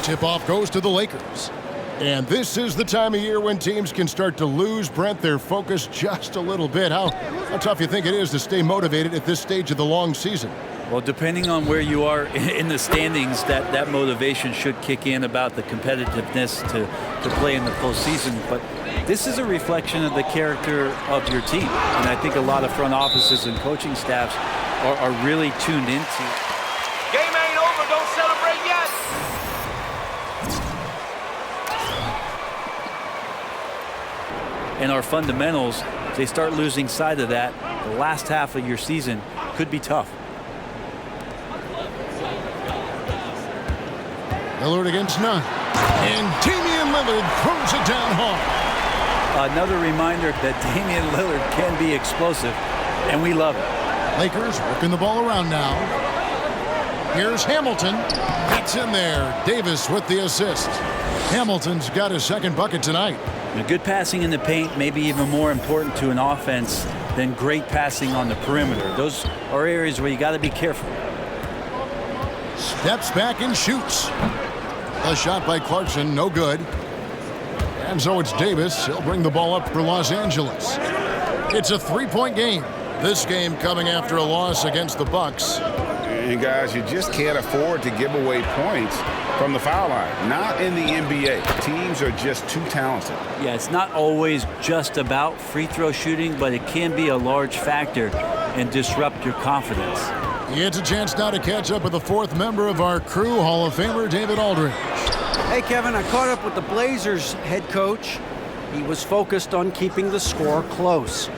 Tip-off goes to the Lakers. And this is the time of year when teams can start to lose, Brent, their focus just a little bit. How tough you think it is to stay motivated at this stage of the long season? Well, depending on where you are in the standings, that motivation should kick in about the competitiveness to play in the postseason. But this is a reflection of the character of your team. And I think a lot of front offices and coaching staffs are really tuned into. Game ain't over. Don't celebrate yet. And our fundamentals, if they start losing sight of that, the last half of your season could be tough. Lillard against none. And Damian Lillard throws it down hard. Another reminder that Damian Lillard can be explosive, and we love it. Lakers working the ball around now. Here's Hamilton. That's in there. Davis with the assist. Hamilton's got his second bucket tonight. Good passing in the paint may be even more important to an offense than great passing on the perimeter. Those are areas where you got to be careful. Steps back and shoots. A shot by Clarkson, no good. And so it's Davis. He'll bring the ball up for Los Angeles. It's a three-point game. This game coming after a loss against the Bucks. And guys, you just can't afford to give away points from the foul line. Not in the NBA. Teams are just too talented. Yeah, it's not always just about free throw shooting, but it can be a large factor and disrupt your confidence. He gets a chance now to catch up with the fourth member of our crew, Hall of Famer David Aldridge. Hey, Kevin, I caught up with the Blazers head coach. He was focused on keeping the score close.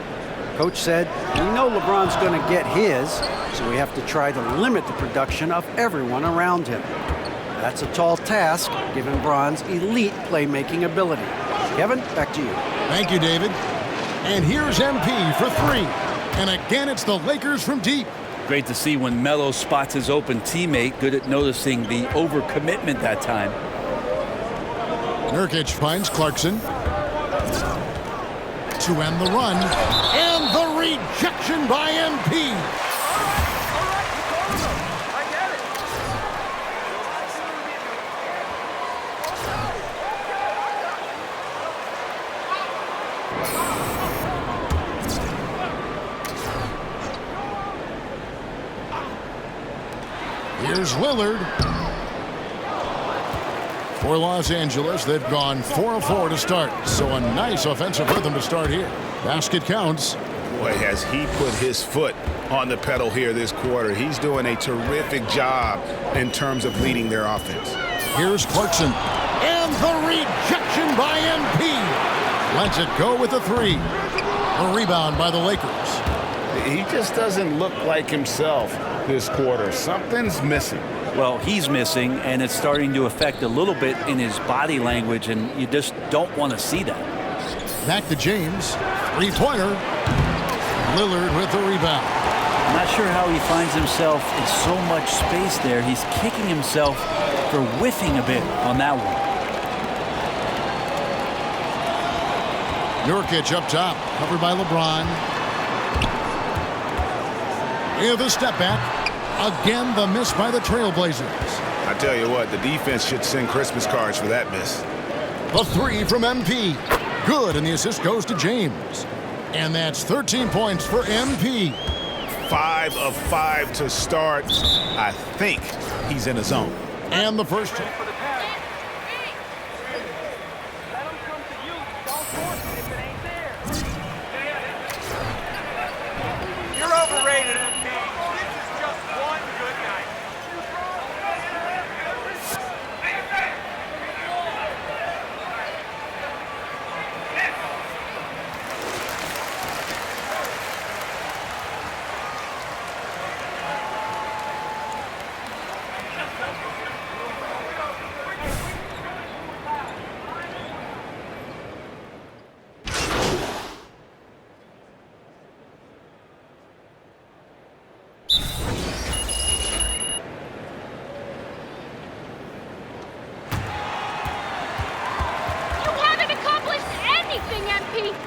Coach said, we know LeBron's going to get his, so we have to try to limit the production of everyone around him. That's a tall task, given Bron's elite playmaking ability. Kevin, back to you. Thank you, David. And here's MP for three. And again, it's the Lakers from deep. Great to see when Melo spots his open teammate, good at noticing the overcommitment that time. Nurkic finds Clarkson. To end the run. And the rejection by MP. Here's Lillard. For Los Angeles, they've gone 4 of 4 to start. So a nice offensive rhythm to start here. Basket counts. Boy, has he put his foot on the pedal here this quarter. He's doing a terrific job in terms of leading their offense. Here's Clarkson. And the rejection by MP. Lets it go with a three. A rebound by the Lakers. He just doesn't look like himself this quarter. Something's missing. Well, he's missing, and it's starting to affect a little bit in his body language, and you just don't want to see that. Back to James. Three-pointer. Lillard with the rebound. I'm not sure how he finds himself in so much space there. He's kicking himself for whiffing a bit on that one. Nurkic up top, covered by LeBron. Here's the step back. Again, the miss by the Trailblazers. I tell you what, the defense should send Christmas cards for that miss. The three from MP. Good, and the assist goes to James. And that's 13 points for MP. 5 of 5 to start. I think he's in a zone. And the first. You're overrated, MP. This is just one good night.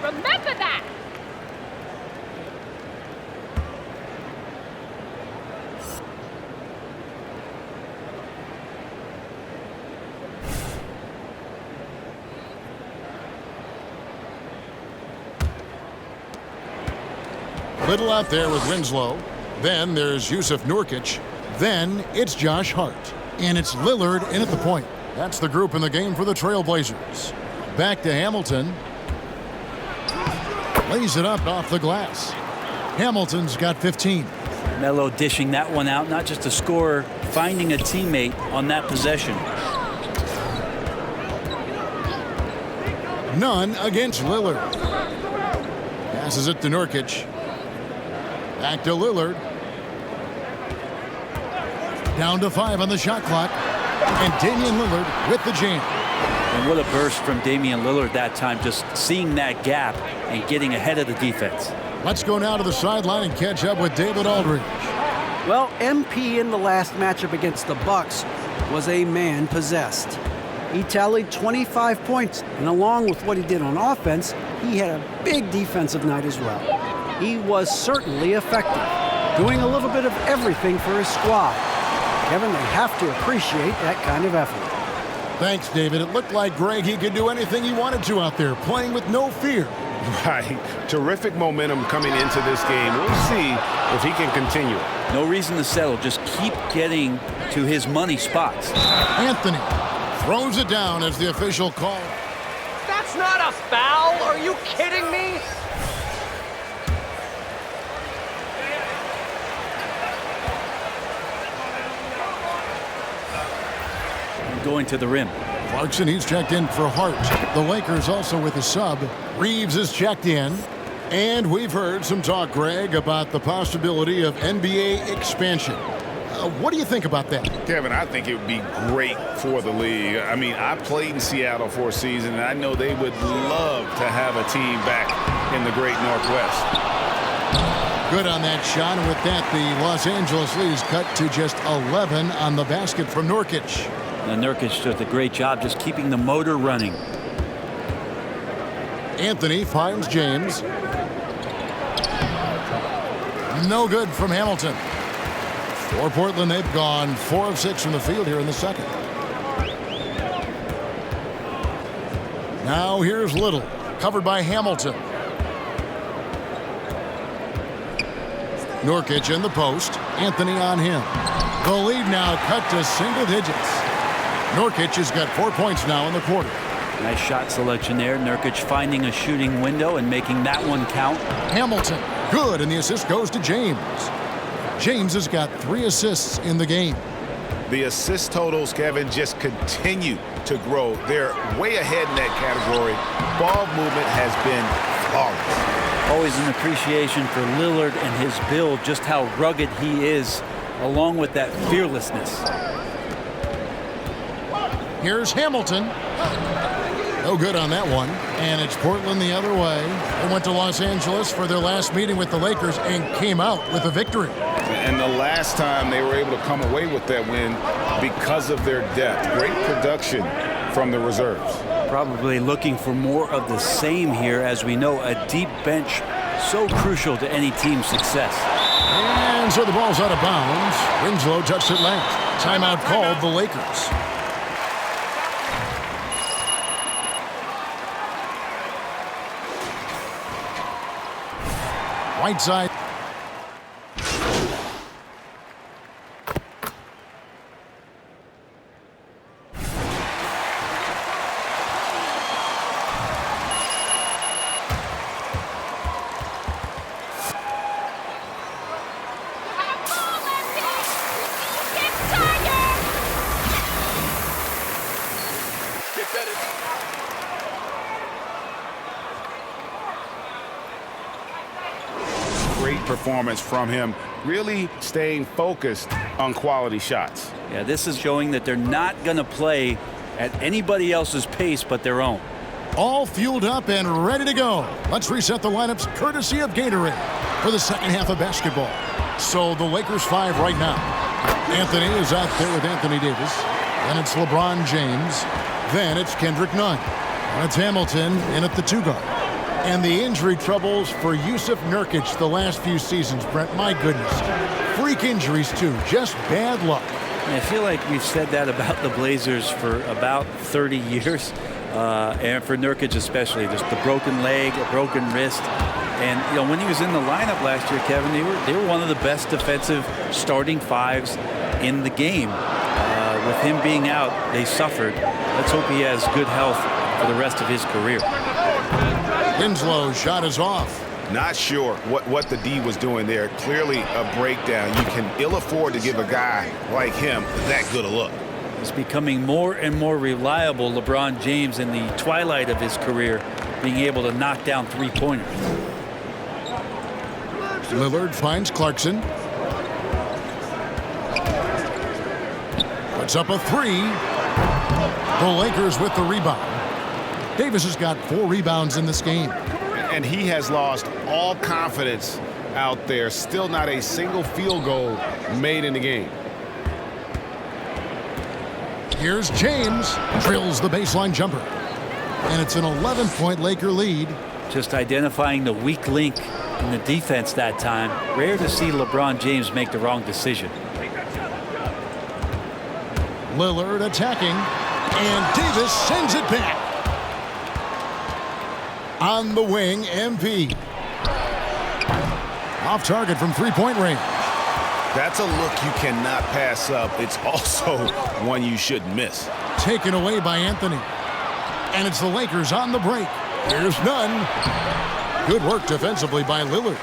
Remember that! Little out there with Winslow. Then there's Yusuf Nurkic. Then it's Josh Hart. And it's Lillard in at the point. That's the group in the game for the Trailblazers. Back to Hamilton. Lays it up off the glass. Hamilton's got 15. Melo dishing that one out, not just a scorer, finding a teammate on that possession. None against Lillard. Passes it to Nurkic. Back to Lillard. Down to 5 on the shot clock. And Damian Lillard with the jam. And what a burst from Damian Lillard that time, just seeing that gap and getting ahead of the defense. Let's go now to the sideline and catch up with David Aldridge. Well, MP in the last matchup against the Bucks was a man possessed. He tallied 25 points, and along with what he did on offense, he had a big defensive night as well. He was certainly effective, doing a little bit of everything for his squad. Kevin, they have to appreciate that kind of effort. Thanks, David. It looked like Greg, he could do anything he wanted to out there, playing with no fear. Right. Terrific momentum coming into this game. We'll see if he can continue it. No reason to settle. Just keep getting to his money spots. Anthony throws it down as the official call. That's not a foul. Are you kidding me? Going to the rim. Clarkson, he's checked in for Hart. The Lakers also with a sub. Reeves is checked in. And we've heard some talk, Greg, about the possibility of NBA expansion. What do you think about that? Kevin, I think it would be great for the league. I mean, I played in Seattle for a season, and I know they would love to have a team back in the great Northwest. Good on that shot. And with that, the Los Angeles lead is cut to just 11 on the basket from Nurkic. And Nurkic does a great job just keeping the motor running. Anthony finds James. No good from Hamilton. For Portland, they've gone 4 of 6 from the field here in the second. Now here's Little, covered by Hamilton. Nurkic in the post. Anthony on him. The lead now cut to single digits. Nurkic has got 4 points now in the quarter. Nice shot selection there. Nurkic finding a shooting window and making that one count. Hamilton, good, and the assist goes to James. James has got 3 assists in the game. The assist totals, Kevin, just continue to grow. They're way ahead in that category. Ball movement has been flawless. Always an appreciation for Lillard and his build, just how rugged he is, along with that fearlessness. Here's Hamilton. No good on that one. And it's Portland the other way. They went to Los Angeles for their last meeting with the Lakers and came out with a victory. And the last time they were able to come away with that win because of their depth. Great production from the reserves. Probably looking for more of the same here. As we know, a deep bench so crucial to any team's success. And so the ball's out of bounds. Winslow touched it last. Timeout called the Lakers. Whiteside. Great performance from him, really staying focused on quality shots. Yeah, this is showing that they're not going to play at anybody else's pace but their own. All fueled up and ready to go. Let's reset the lineups courtesy of Gatorade for the second half of basketball. So the Lakers 5 right now. Anthony is out there with Anthony Davis. Then it's LeBron James. Then it's Kendrick Nunn. And it's Hamilton in at the 2 guard. And the injury troubles for Yusuf Nurkic the last few seasons, Brent. My goodness. Freak injuries, too. Just bad luck. I feel like we've said that about the Blazers for about 30 years. And for Nurkic especially, just the broken leg, a broken wrist. And when he was in the lineup last year, Kevin, they were one of the best defensive starting fives in the game. With him being out, they suffered. Let's hope he has good health for the rest of his career. Winslow's shot is off. Not sure what the D was doing there. Clearly a breakdown. You can ill afford to give a guy like him that good a look. He's becoming more and more reliable, LeBron James, in the twilight of his career, being able to knock down three-pointers. Lillard finds Clarkson. Puts up a three. The Lakers with the rebound. Davis has got 4 rebounds in this game. And he has lost all confidence out there. Still not a single field goal made in the game. Here's James. Drills the baseline jumper. And it's an 11-point Laker lead. Just identifying the weak link in the defense that time. Rare to see LeBron James make the wrong decision. Lillard attacking. And Davis sends it back. On the wing, MP. Off target from three-point range. That's a look you cannot pass up. It's also one you shouldn't miss. Taken away by Anthony. And it's the Lakers on the break. There's none. Good work defensively by Lillard.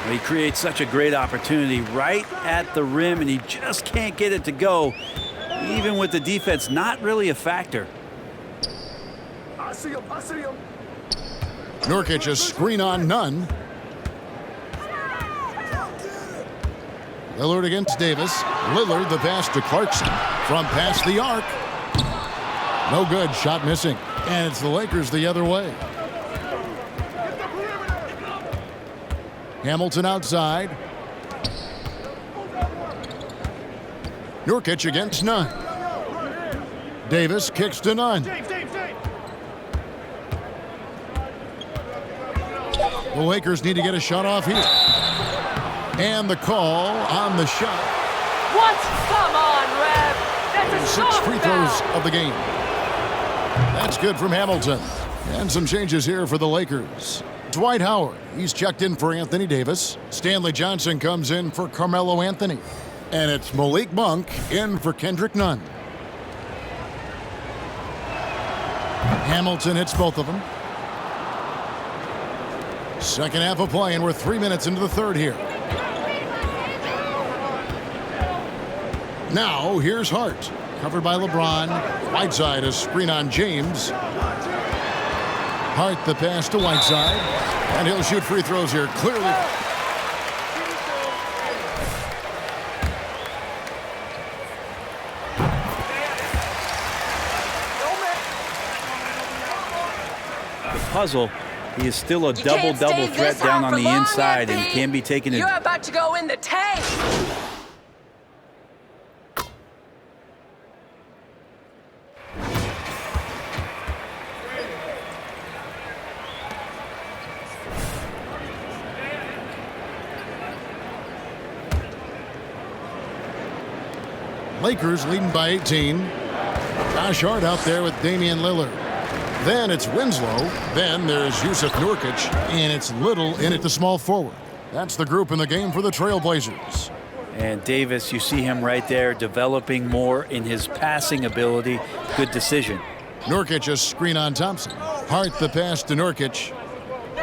He creates such a great opportunity right at the rim, and he just can't get it to go, even with the defense not really a factor. I see him. Nurkic a screen on none. Lillard against Davis. Lillard the pass to Clarkson from past the arc. No good. Shot missing. And it's the Lakers the other way. Hamilton outside. Nurkic against none. Davis kicks to none. The Lakers need to get a shot off here. And the call on the shot. What? Come on, Rev. That's a 6 free foul. throws of the game. That's good from Hamilton. And some changes here for the Lakers. Dwight Howard, he's checked in for Anthony Davis. Stanley Johnson comes in for Carmelo Anthony. And it's Malik Monk in for Kendrick Nunn. Hamilton hits both of them. Second half of play, and we're 3 minutes into the third here. Now, here's Hart. Covered by LeBron. Whiteside, a screen on James. Hart the pass to Whiteside. And he'll shoot free throws here. Clearly. The puzzle, he is still a double-double threat down on the inside and can be taken in. You're about to go in the tank. Lakers leading by 18. Josh Hart out there with Damian Lillard. Then it's Winslow. Then there's Yusuf Nurkic. And it's Little in at the small forward. That's the group in the game for the Trailblazers. And Davis, you see him right there developing more in his passing ability. Good decision. Nurkic a screen on Thompson. Hart the pass to Nurkic.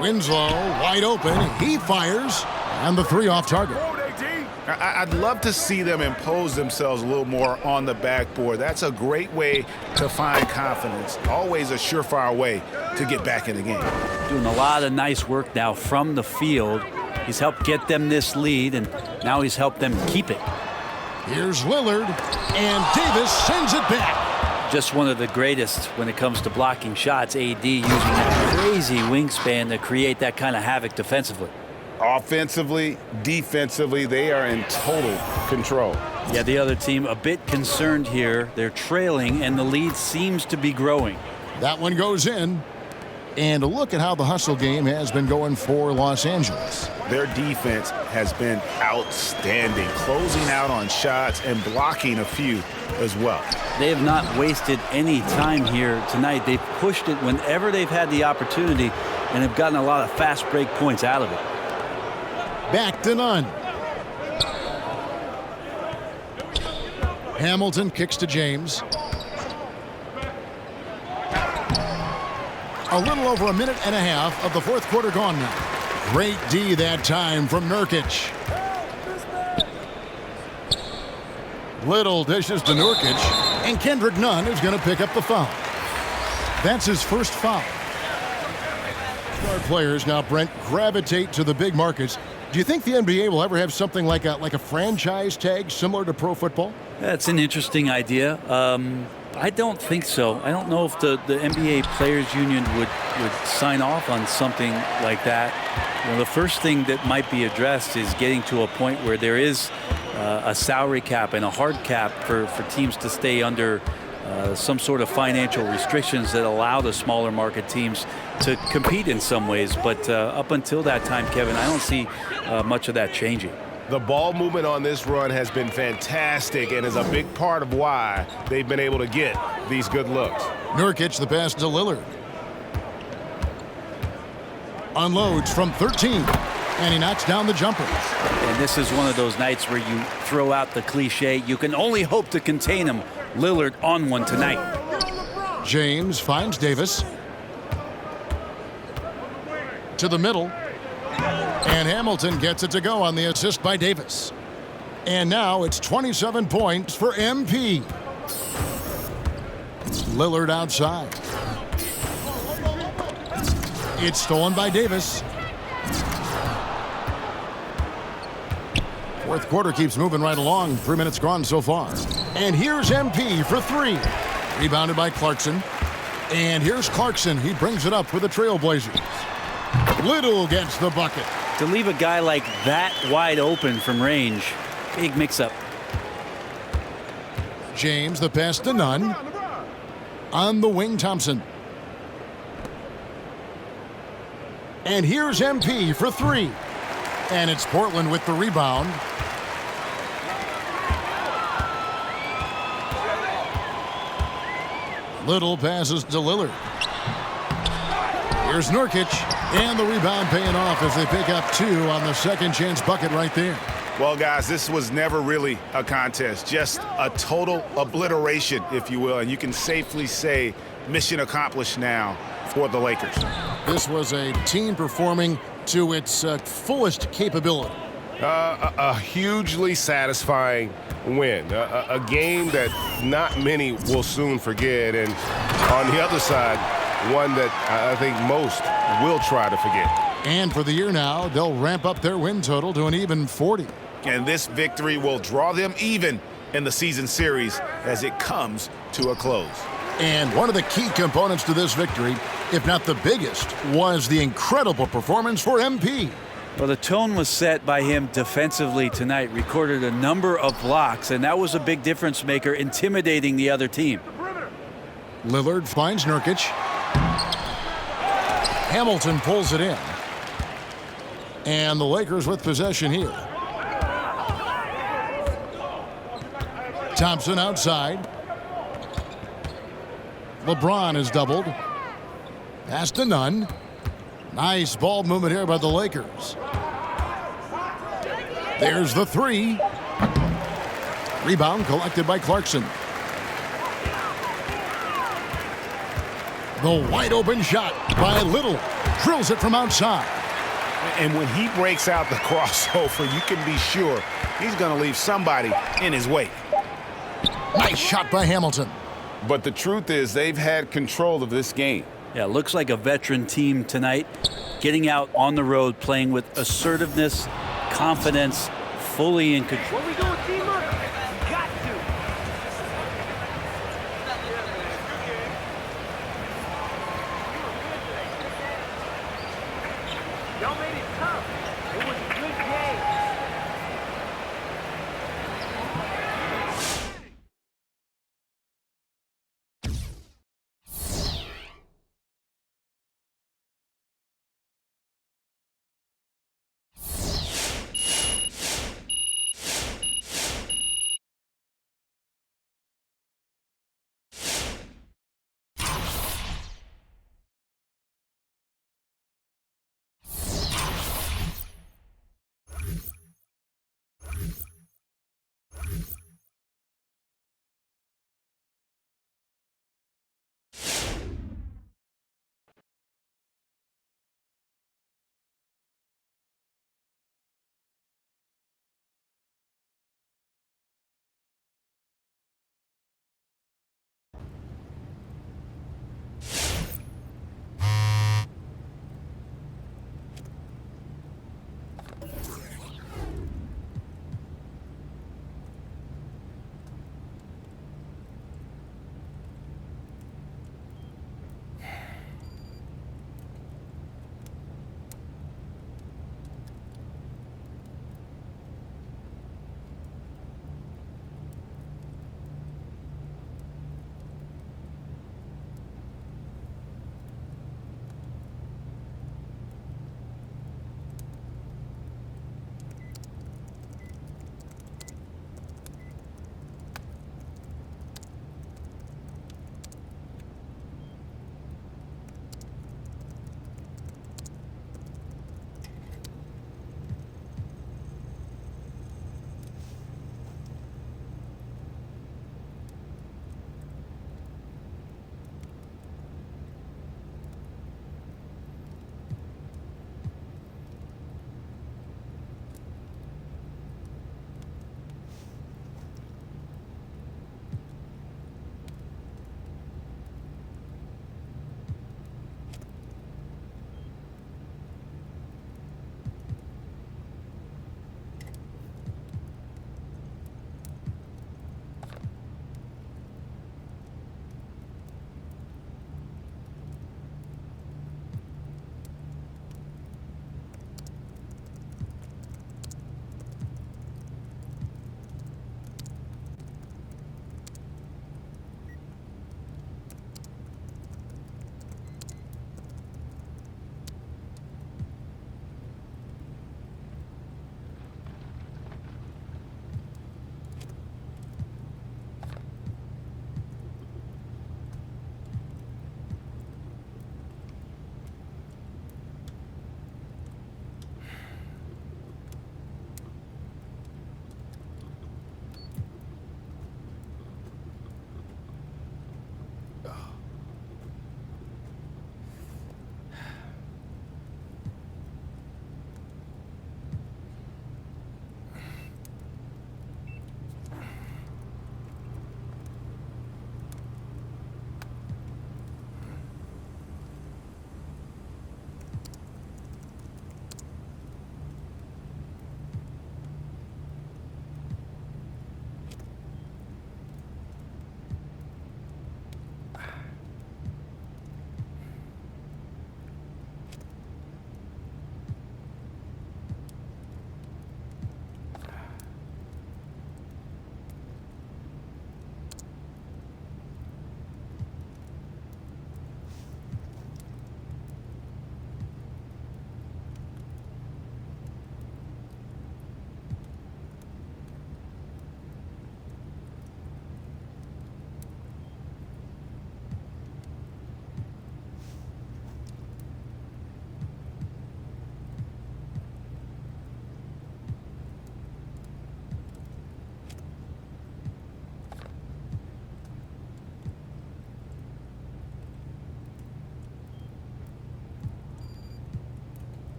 Winslow wide open. He fires. And the three off target. I'd love to see them impose themselves a little more on the backboard. That's a great way to find confidence. Always a surefire way to get back in the game. Doing a lot of nice work now from the field. He's helped get them this lead, and now he's helped them keep it. Here's Lillard, and Davis sends it back. Just one of the greatest when it comes to blocking shots. AD using that crazy wingspan to create that kind of havoc defensively. Offensively, defensively, they are in total control. Yeah, the other team a bit concerned here. They're trailing, and the lead seems to be growing. That one goes in. And look at how the hustle game has been going for Los Angeles. Their defense has been outstanding, closing out on shots and blocking a few as well. They have not wasted any time here tonight. They've pushed it whenever they've had the opportunity, and have gotten a lot of fast break points out of it. Back to none. Hamilton kicks to James. A little over a minute and a half of the fourth quarter gone now. Great D that time from Nurkic. Little dishes to Nurkic, and Kendrick Nunn is going to pick up the foul. That's his first foul. Our players now, Brent, gravitate to the big markets. Do you think the NBA will ever have something like a franchise tag similar to pro football? That's an interesting idea. I don't think so. I don't know if the NBA Players Union would sign off on something like that. You know, the first thing that might be addressed is getting to a point where there is a salary cap and a hard cap for teams to stay under some sort of financial restrictions that allow the smaller market teams to compete in some ways. But up until that time, Kevin, I don't see much of that changing. The ball movement on this run has been fantastic and is a big part of why they've been able to get these good looks. Nurkic, the pass to Lillard. Unloads from 13, and he knocks down the jumper. And this is one of those nights where you throw out the cliche, you can only hope to contain him. Lillard on one tonight. James finds Davis. To the middle. And Hamilton gets it to go on the assist by Davis. And now it's 27 points for MP. Lillard outside. It's stolen by Davis. Fourth quarter keeps moving right along. 3 minutes gone so far. And here's MP for three. Rebounded by Clarkson. And here's Clarkson. He brings it up for the Trailblazers. Little gets the bucket. To leave a guy like that wide open from range, big mix-up. James, the pass to Nunn. On the wing, Thompson. And here's MP for three. And it's Portland with the rebound. Little passes to Lillard. Here's Nurkic, and the rebound paying off as they pick up two on the second chance bucket right there. Well, guys, this was never really a contest, just a total obliteration, if you will, and you can safely say mission accomplished now for the Lakers. This was a team performing to its fullest capability. A hugely satisfying win, a game that not many will soon forget, and on the other side, one that I think most will try to forget. And for the year now, they'll ramp up their win total to an even 40. And this victory will draw them even in the season series as it comes to a close. And one of the key components to this victory, if not the biggest, was the incredible performance for MP. Well, the tone was set by him defensively tonight, recorded a number of blocks, and that was a big difference maker, intimidating the other team. Lillard finds Nurkic. Hamilton pulls it in. And the Lakers with possession here. Thompson outside. LeBron is doubled. Pass to Nunn. Nice ball movement here by the Lakers. There's the three. Rebound collected by Clarkson. The wide open shot by Little. Drills it from outside. And when he breaks out the crossover, you can be sure he's going to leave somebody in his wake. Nice shot by Hamilton. But the truth is they've had control of this game. Yeah, looks like a veteran team tonight, getting out on the road, playing with assertiveness, confidence, fully in control. What we doing, teamwork? You got to. Y'all made it tough. It was a good game.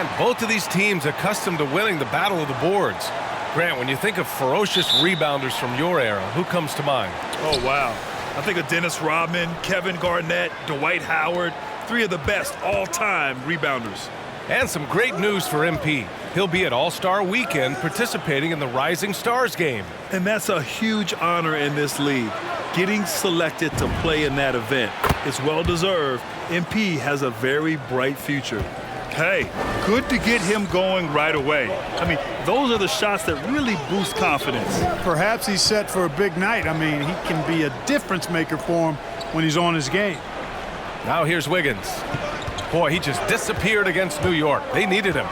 And both of these teams accustomed to winning the battle of the boards. Grant, when you think of ferocious rebounders from your era, who comes to mind? Oh, wow. I think of Dennis Rodman, Kevin Garnett, Dwight Howard, 3 of the best all-time rebounders. And some great news for MP. He'll be at All-Star Weekend participating in the Rising Stars game. And that's a huge honor in this league. Getting selected to play in that event is well-deserved. MP has a very bright future. Hey, good to get him going right away. I mean, those are the shots that really boost confidence. Perhaps he's set for a big night. I mean, he can be a difference maker for him when he's on his game. Now here's Wiggins. Boy, he just disappeared against New York. They needed him.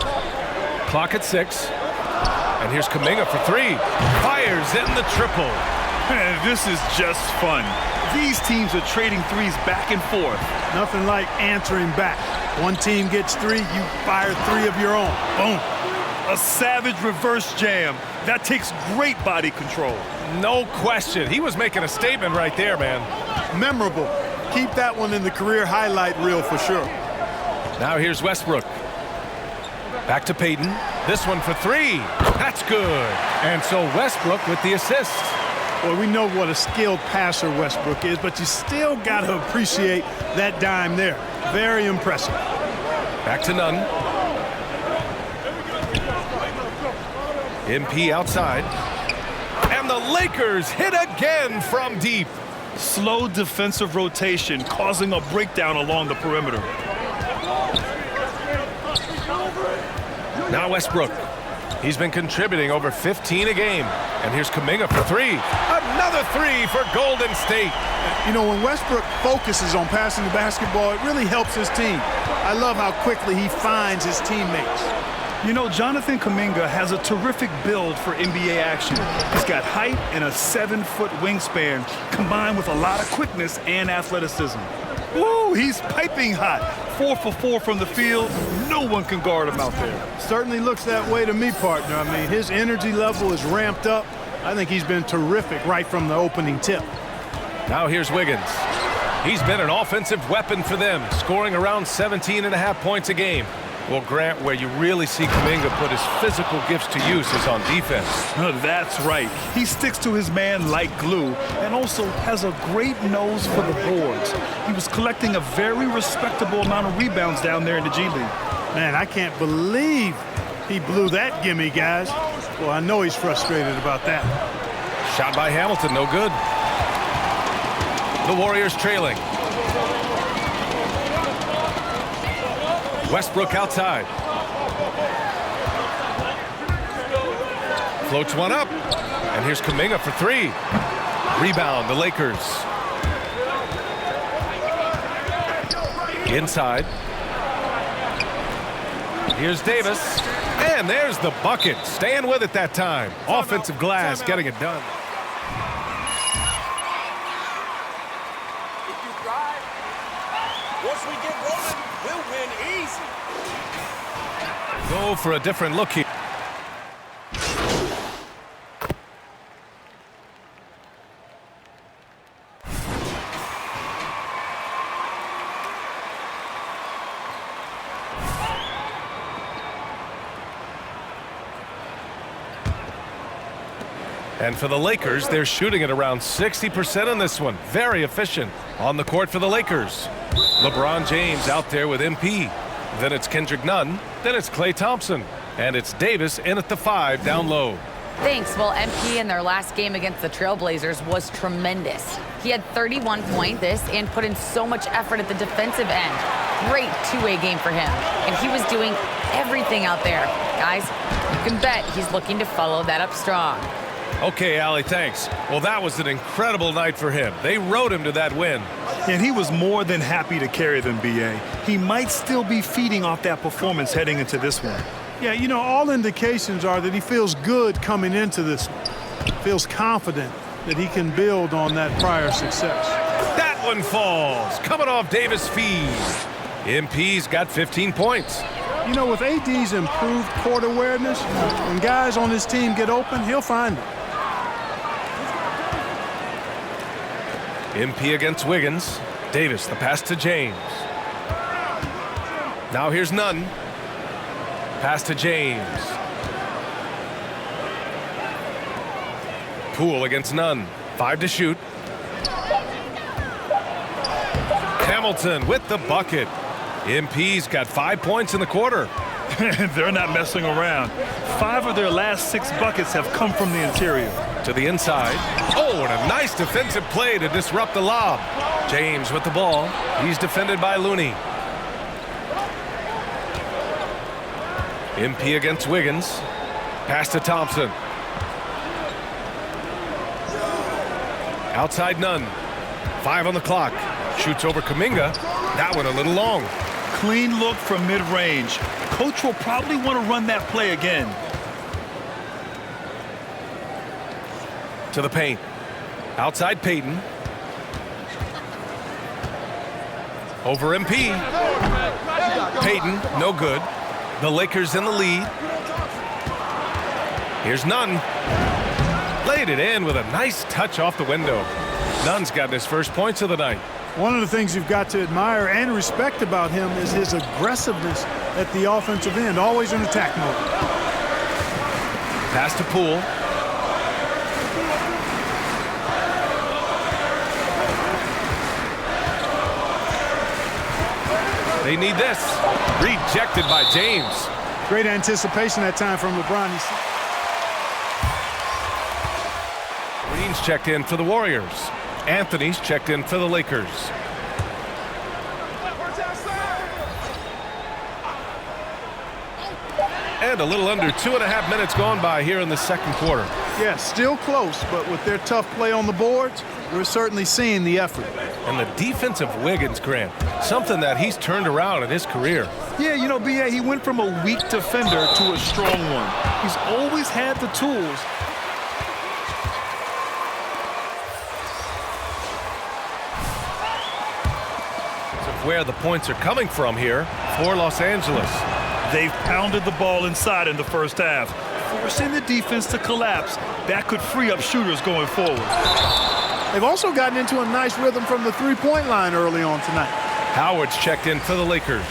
Clock at 6. And here's Kuminga for 3. Fires in the triple. Man, this is just fun. These teams are trading threes back and forth. Nothing like answering back. One team gets 3, you fire 3 of your own. Boom. A savage reverse jam. That takes great body control. No question. He was making a statement right there, man. Memorable. Keep that one in the career highlight reel for sure. Now here's Westbrook. Back to Payton. This one for 3. That's good. And so Westbrook with the assist. Well, we know what a skilled passer Westbrook is, but you still got to appreciate that dime there. Very impressive. Back to Nunn. MP outside. And the Lakers hit again from deep. Slow defensive rotation causing a breakdown along the perimeter. Now Westbrook. He's been contributing over 15 a game. And here's Kuminga for 3. Another 3 for Golden State. You know, when Westbrook focuses on passing the basketball, it really helps his team. I love how quickly he finds his teammates. You know, Jonathan Kuminga has a terrific build for NBA action. He's got height and a 7-foot wingspan, combined with a lot of quickness and athleticism. Ooh, he's piping hot. 4 for 4 from the field. No one can guard him out there. Certainly looks that way to me, partner. I mean, his energy level is ramped up. I think he's been terrific right from the opening tip. Now here's Wiggins. He's been an offensive weapon for them, scoring around 17.5 points a game. Well, Grant, where you really see Kuminga put his physical gifts to use is on defense. That's right. He sticks to his man like glue and also has a great nose for the boards. He was collecting a very respectable amount of rebounds down there in the G League. Man, I can't believe he blew that gimme, guys. Well, I know he's frustrated about that. Shot by Hamilton, no good. The Warriors trailing. Westbrook outside. Floats one up. And here's Kuminga for 3. Rebound, the Lakers. Inside. Here's Davis. And there's the bucket. Staying with it that time. Offensive glass getting it done. If you drive, once we get rolling, we'll win easy. Go for a different look here. And for the Lakers, they're shooting at around 60% on this one. Very efficient. On the court for the Lakers. LeBron James out there with MP. Then it's Kendrick Nunn. Then it's Klay Thompson. And it's Davis in at the 5 down low. Thanks. Well, MP in their last game against the Trailblazers was tremendous. He had 31 points and put in so much effort at the defensive end. Great two-way game for him. And he was doing everything out there. Guys, you can bet he's looking to follow that up strong. Okay, Allie, thanks. Well, that was an incredible night for him. They rode him to that win. And he was more than happy to carry them, B.A. He might still be feeding off that performance heading into this one. Yeah, you know, all indications are that he feels good coming into this one. Feels confident that he can build on that prior success. That one falls. Coming off Davis' feed. MP's got 15 points. You know, with AD's improved court awareness, when guys on his team get open, he'll find them. MP against Wiggins. Davis, the pass to James. Now here's Nunn. Pass to James. Poole against Nunn. 5 to shoot. Hamilton with the bucket. MP's got 5 points in the quarter. They're not messing around. 5 of their last 6 buckets have come from the interior. To the inside. Oh, and a nice defensive play to disrupt the lob. James with the ball. He's defended by Looney. MP against Wiggins. Pass to Thompson. Outside Nunn. 5 on the clock. Shoots over Kuminga. That one a little long. Clean look from mid-range. Coach will probably want to run that play again. To the paint. Outside Payton. Over MP. Payton, no good. The Lakers in the lead. Here's Nunn. Laid it in with a nice touch off the window. Nunn's got his first points of the night. One of the things you've got to admire and respect about him is his aggressiveness at the offensive end, always in attack mode. Pass to Poole. They need this. Rejected by James. Great anticipation that time from LeBron. Green's checked in for the Warriors. Anthony's checked in for the Lakers. And a little under 2.5 minutes gone by here in the second quarter. Yeah, still close, but with their tough play on the boards, we're certainly seeing the effort. And the defense of Wiggins, Grant, something that he's turned around in his career. Yeah, you know, B.A., he went from a weak defender to a strong one. He's always had the tools. Where the points are coming from here for Los Angeles. They've pounded the ball inside in the first half, forcing the defense to collapse. That could free up shooters going forward. They've also gotten into a nice rhythm from the three-point line early on tonight. Howard's checked in for the Lakers.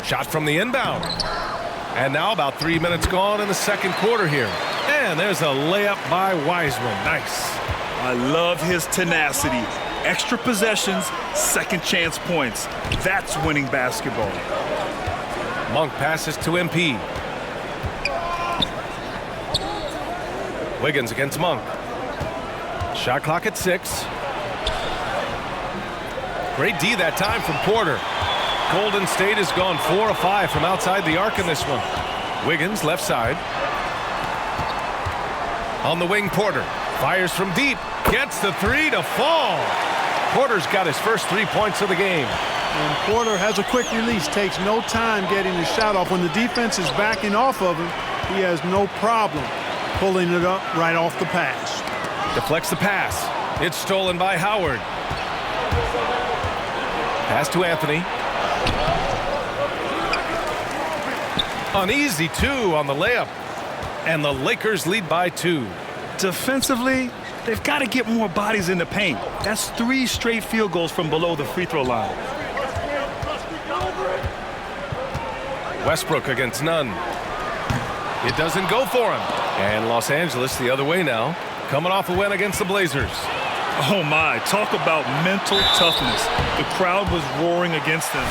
Shot from the inbound. And now about 3 minutes gone in the second quarter here. And there's a layup by Wiseman. Nice. I love his tenacity. Extra possessions, second chance points. That's winning basketball. Monk passes to MP. Wiggins against Monk. Shot clock at 6. Great D that time from Porter. Golden State has gone 4 of 5 from outside the arc in this one. Wiggins left side. On the wing, Porter fires from deep. Gets the 3 to fall. Porter's got his first 3 points of the game. And Porter has a quick release, takes no time getting the shot off. When the defense is backing off of him, he has no problem pulling it up right off the pass. Deflects the pass. It's stolen by Howard. Pass to Anthony. An easy 2 on the layup. And the Lakers lead by 2. Defensively, they've got to get more bodies in the paint. That's 3 straight field goals from below the free throw line. Westbrook against Nunn. It doesn't go for him. And Los Angeles the other way now, coming off a win against the Blazers. Oh my, talk about mental toughness. The crowd was roaring against them.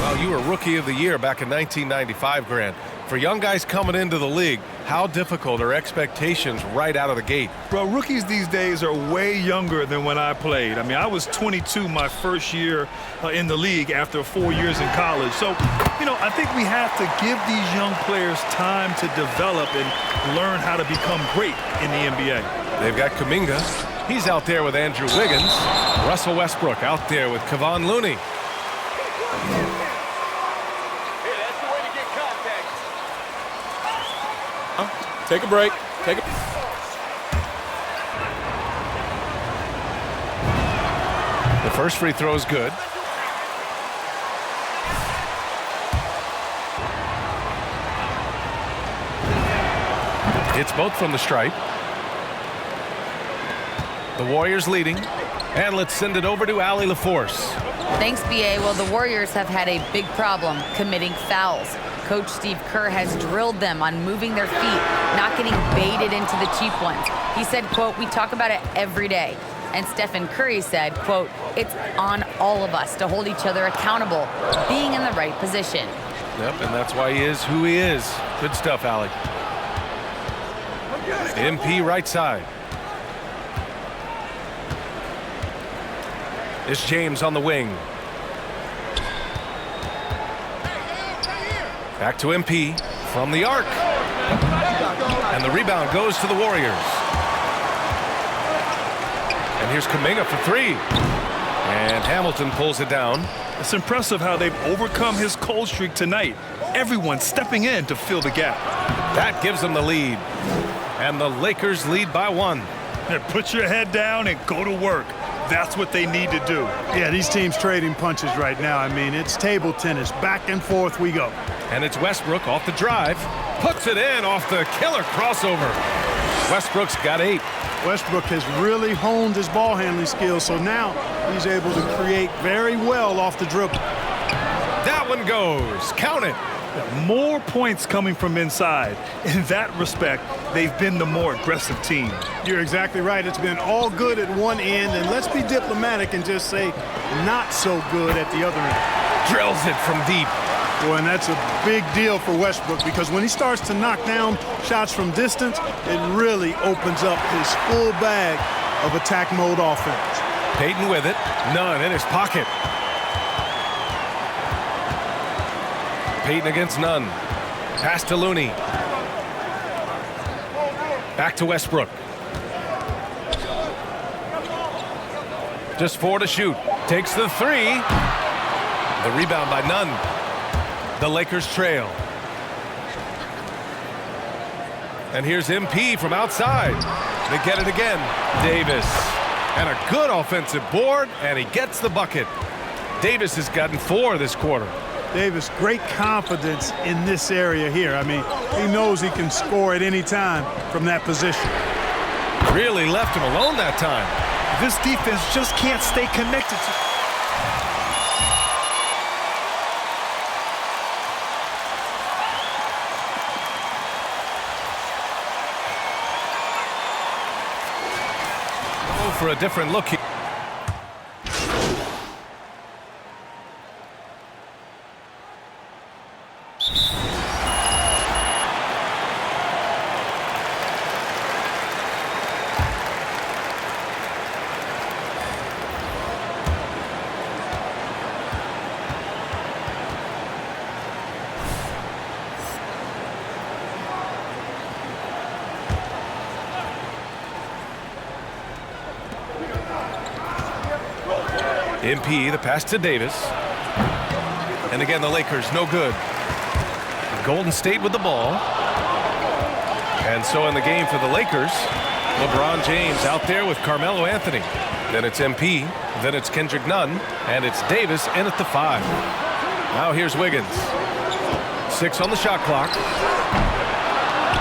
Well, you were Rookie of the Year back in 1995, Grant. For young guys coming into the league, how difficult are expectations right out of the gate? Bro, rookies these days are way younger than when I played. I mean, I was 22 my first year in the league after 4 years in college. So, I think we have to give these young players time to develop and learn how to become great in the NBA. They've got Kuminga. He's out there with Andrew Wiggins. Russell Westbrook out there with Kevon Looney. Take a break. The first free throw is good. It's both from the stripe. The Warriors leading. And let's send it over to Allie LaForce. Thanks, B.A. Well, the Warriors have had a big problem committing fouls. Coach Steve Kerr has drilled them on moving their feet, not getting baited into the cheap ones. He said, quote, "We talk about it every day." And Stephen Curry said, quote, "It's on all of us to hold each other accountable, being in the right position." Yep, and that's why he is who he is. Good stuff, Allie. MP right side. It's James on the wing. Back to MP from the arc. And the rebound goes to the Warriors. And here's Kuminga for three. And Hamilton pulls it down. It's impressive how they've overcome his cold streak tonight. Everyone stepping in to fill the gap. That gives them the lead. And the Lakers lead by one. Put your head down and go to work. That's what they need to do. Yeah, these teams trading punches right now. I mean, it's table tennis. Back and forth we go. And it's Westbrook off the drive. Puts it in off the killer crossover. Westbrook's got 8. Westbrook has really honed his ball handling skills, so now he's able to create very well off the dribble. That one goes. Count it. More points coming from inside. In that respect, they've been the more aggressive team. You're exactly right. It's been all good at one end, and let's be diplomatic and just say not so good at the other end. Drills it from deep. Boy, and that's a big deal for Westbrook because when he starts to knock down shots from distance, it really opens up his full bag of attack mode offense. Payton with it. None in his pocket. Payton against Nunn. Pass to Looney. Back to Westbrook. Just 4 to shoot. Takes the 3. The rebound by Nunn. The Lakers trail. And here's MP from outside. They get it again. Davis. And a good offensive board, and he gets the bucket. Davis has gotten 4 this quarter. Davis, great confidence in this area here. I mean, he knows he can score at any time from that position. Really left him alone that time. This defense just can't stay connected to. Oh, for a different look here. MP, the pass to Davis. And again, the Lakers, no good. Golden State with the ball. And so in the game for the Lakers, LeBron James out there with Carmelo Anthony. Then it's MP, then it's Kendrick Nunn, and it's Davis in at the 5. Now here's Wiggins. 6 on the shot clock.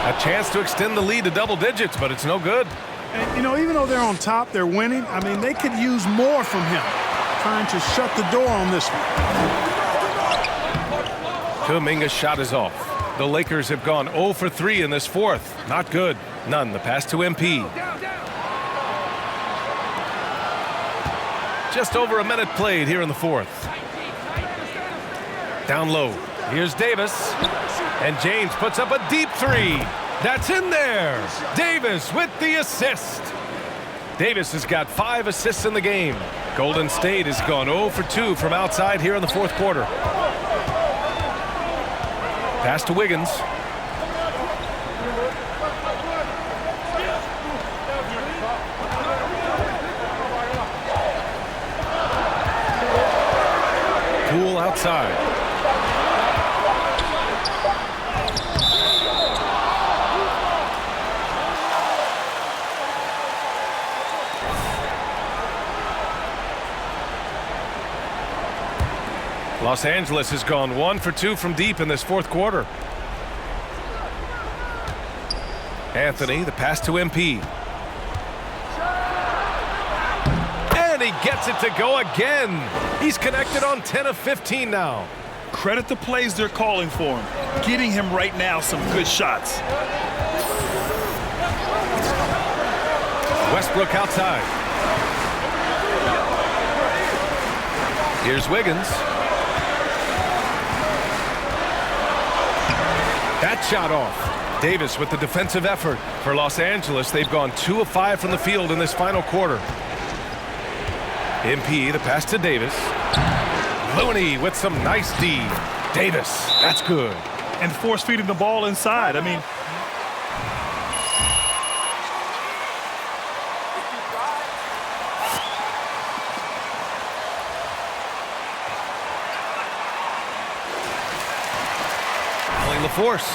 A chance to extend the lead to double digits, but it's no good. And, even though they're on top, they're winning. I mean, they could use more from him. Trying to shut the door on this one. Kuminga's shot is off. The Lakers have gone 0 for 3 in this fourth. Not good. None. The pass to MP. Just over a minute played here in the fourth. Down low. Here's Davis. And James puts up a deep three. That's in there. Davis with the assist. Davis has got 5 assists in the game. Golden State has gone 0 for 2 from outside here in the fourth quarter. Pass to Wiggins. Poole outside. Los Angeles has gone 1 for 2 from deep in this fourth quarter. Anthony, the pass to MP. And he gets it to go again. He's connected on 10 of 15 now. Credit the plays they're calling for him. Getting him right now some good shots. Westbrook outside. Here's Wiggins. That shot off. Davis with the defensive effort. For Los Angeles, they've gone 2 of 5 from the field in this final quarter. MP, the pass to Davis. Looney with some nice D. Davis, that's good. And force feeding the ball inside. I mean, force.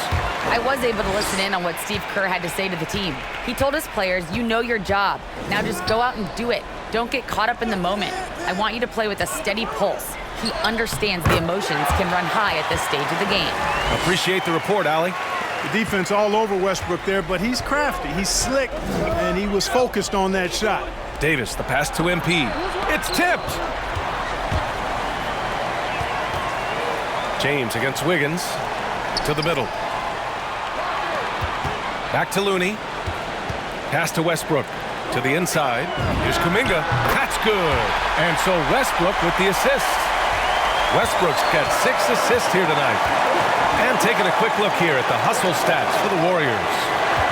I was able to listen in on what Steve Kerr had to say to the team. He told his players, you know your job. Now just go out and do it. Don't get caught up in the moment. I want you to play with a steady pulse. He understands the emotions can run high at this stage of the game. Appreciate the report, Allie. The defense all over Westbrook there, but he's crafty. He's slick, and he was focused on that shot. Davis, the pass to MP. It's tipped. James against Wiggins. To the middle. Back to Looney. Pass to Westbrook. To the inside. Here's Kuminga. That's good. And so Westbrook with the assist. Westbrook's got 6 assists here tonight. And taking a quick look here at the hustle stats for the Warriors.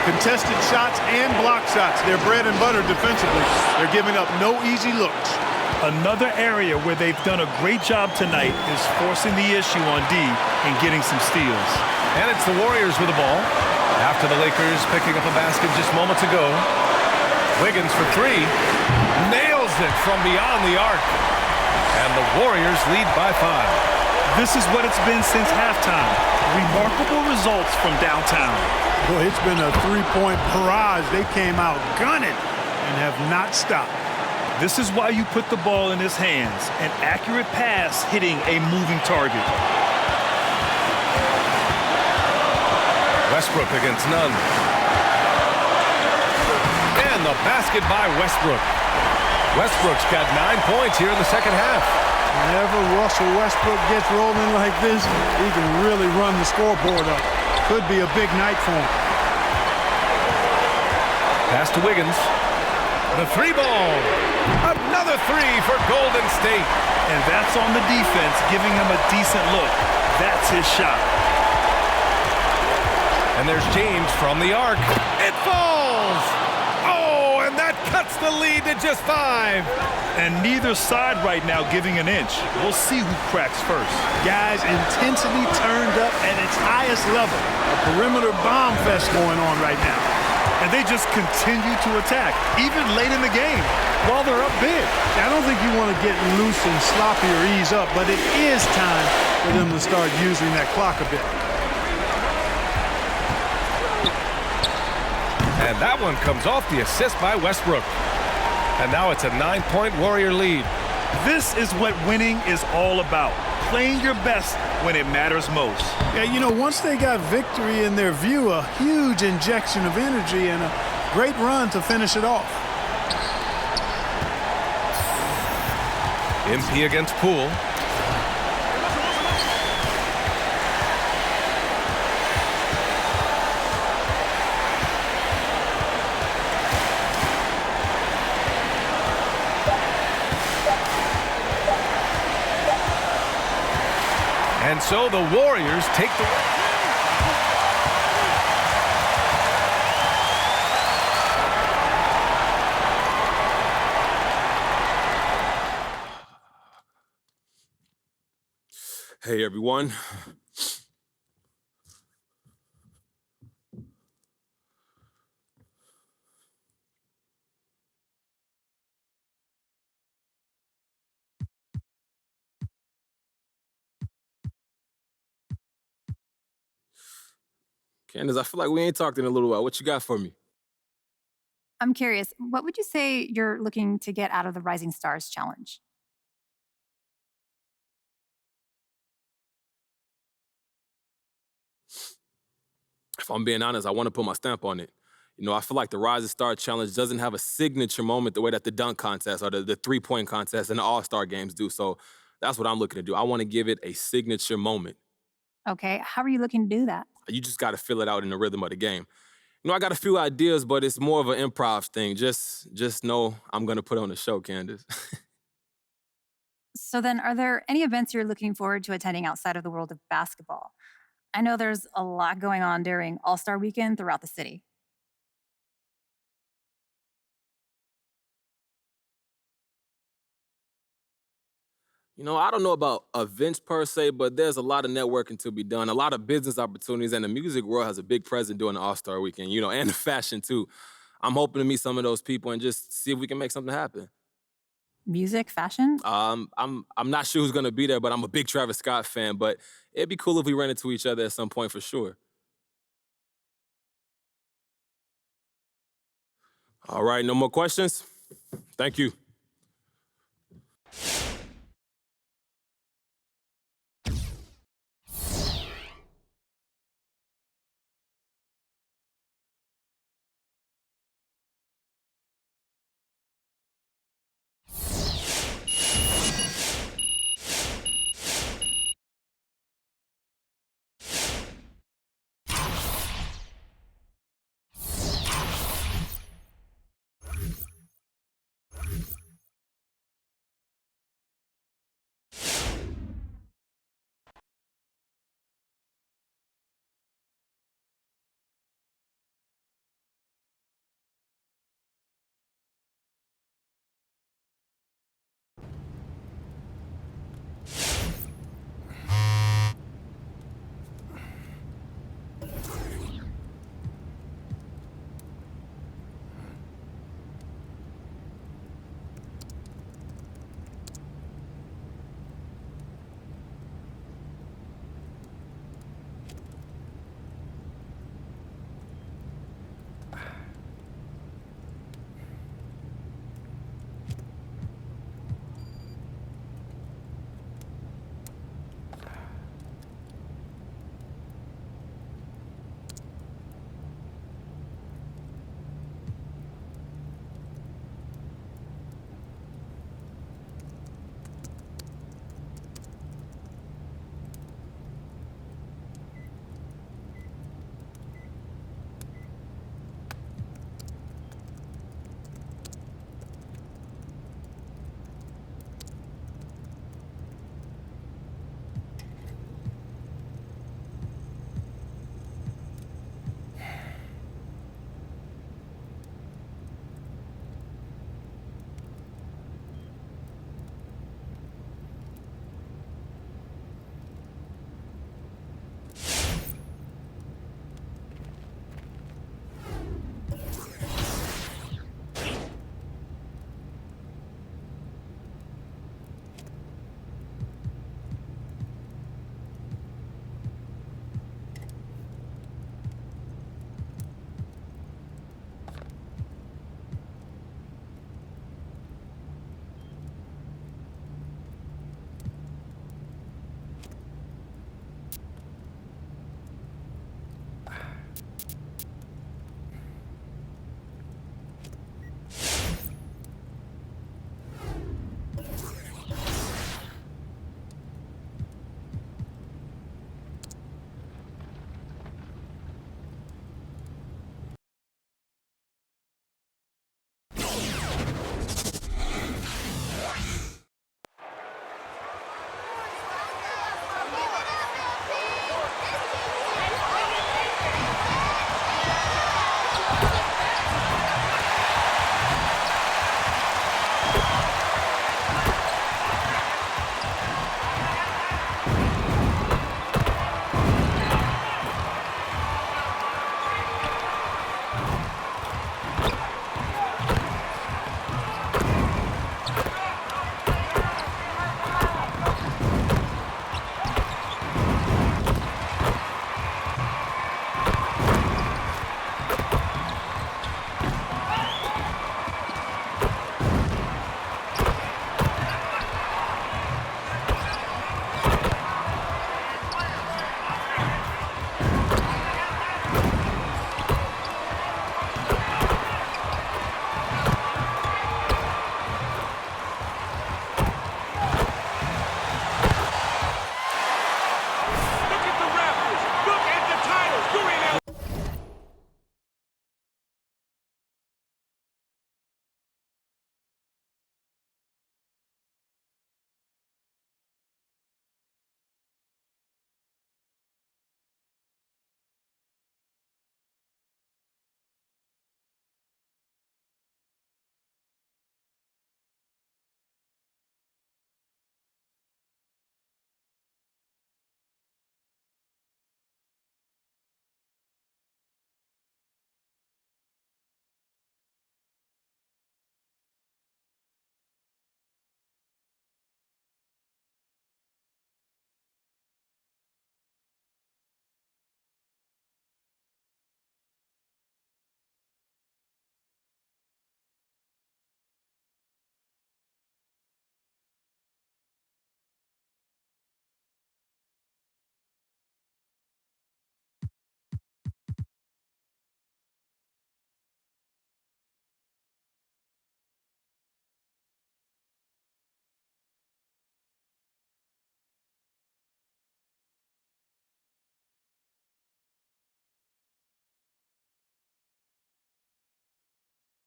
Contested shots and block shots. They're bread and butter defensively. They're giving up no easy looks. Another area where they've done a great job tonight is forcing the issue on D and getting some steals. And it's the Warriors with the ball. After the Lakers picking up a basket just moments ago. Wiggins for 3. Nails it from beyond the arc. And the Warriors lead by 5. This is what it's been since halftime. Remarkable results from downtown. Boy, it's been a 3-point barrage. They came out gunning and have not stopped. This is why you put the ball in his hands. An accurate pass hitting a moving target. Westbrook against Nunn. And the basket by Westbrook. Westbrook's got 9 points here in the second half. Whenever Russell Westbrook gets rolling like this, he can really run the scoreboard up. Could be a big night for him. Pass to Wiggins. The 3 ball. Another 3 for Golden State. And that's on the defense, giving him a decent look. That's his shot. And there's James from the arc. It falls! Oh, and that cuts the lead to just 5. And neither side right now giving an inch. We'll see who cracks first. Guys, intensity turned up at its highest level. A perimeter bomb fest going on right now. And they just continue to attack, even late in the game, while they're up big. I don't think you want to get loose and sloppy or ease up, but it is time for them to start using that clock a bit. And that one comes off the assist by Westbrook. And now it's a 9-point Warrior lead. This is what winning is all about. Playing your best when it matters most. Yeah, you know, once they got victory in their view, a huge injection of energy and a great run to finish it off. MP against Poole. And so the Warriors take the win. Hey, everyone. Candace, I feel like we ain't talked in a little while. What you got for me? I'm curious, what would you say you're looking to get out of the Rising Stars Challenge? If I'm being honest, I want to put my stamp on it. You know, I feel like the Rising Star Challenge doesn't have a signature moment the way that the dunk contest or the three-point contest and the All-Star games do. So that's what I'm looking to do. I want to give it a signature moment. Okay, how are you looking to do that? You just got to fill it out in the rhythm of the game. You know, I got a few ideas, but it's more of an improv thing. Just know I'm going to put on a show, Candace. So then, are there any events you're looking forward to attending outside of the world of basketball? I know there's a lot going on during All-Star Weekend throughout the city. You know, I don't know about events per se, but there's a lot of networking to be done, a lot of business opportunities, and the music world has a big presence during the All-Star Weekend, you know, and the fashion too. I'm hoping to meet some of those people and just see if we can make something happen. Music, fashion? I'm not sure who's gonna be there, but I'm a big Travis Scott fan. But it'd be cool if we ran into each other at some point for sure. All right, no more questions? Thank you.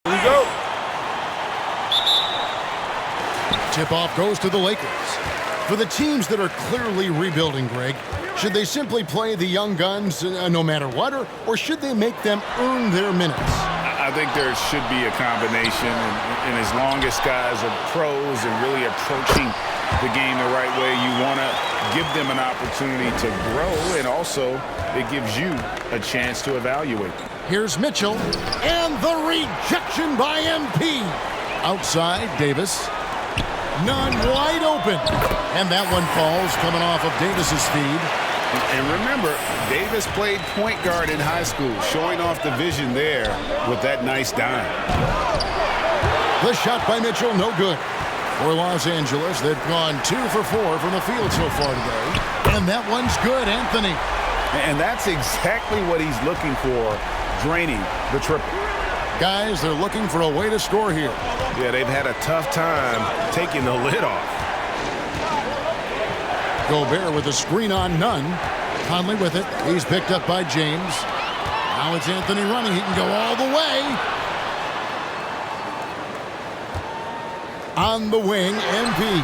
Here we go. Tip-off goes to the Lakers. For the teams that are clearly rebuilding, Greg, should they simply play the young guns no matter what, or should they make them earn their minutes? I think there should be a combination, and as long as guys are pros and really approaching the game the right way, you want to give them an opportunity to grow, and also it gives you a chance to evaluate. Here's Mitchell, and the rejection by MP. Outside, Davis. None wide open. And that one falls coming off of Davis's feed. And remember, Davis played point guard in high school, showing off the vision there with that nice dime. The shot by Mitchell, no good. For Los Angeles, they've gone 2 for 4 from the field so far today. And that one's good, Anthony. And that's exactly what he's looking for, draining the triple. Guys, they're looking for a way to score here. Yeah, they've had a tough time taking the lid off. Gobert with a screen on Nunn. Conley with it. He's picked up by James. Now it's Anthony running. He can go all the way. On the wing, MP.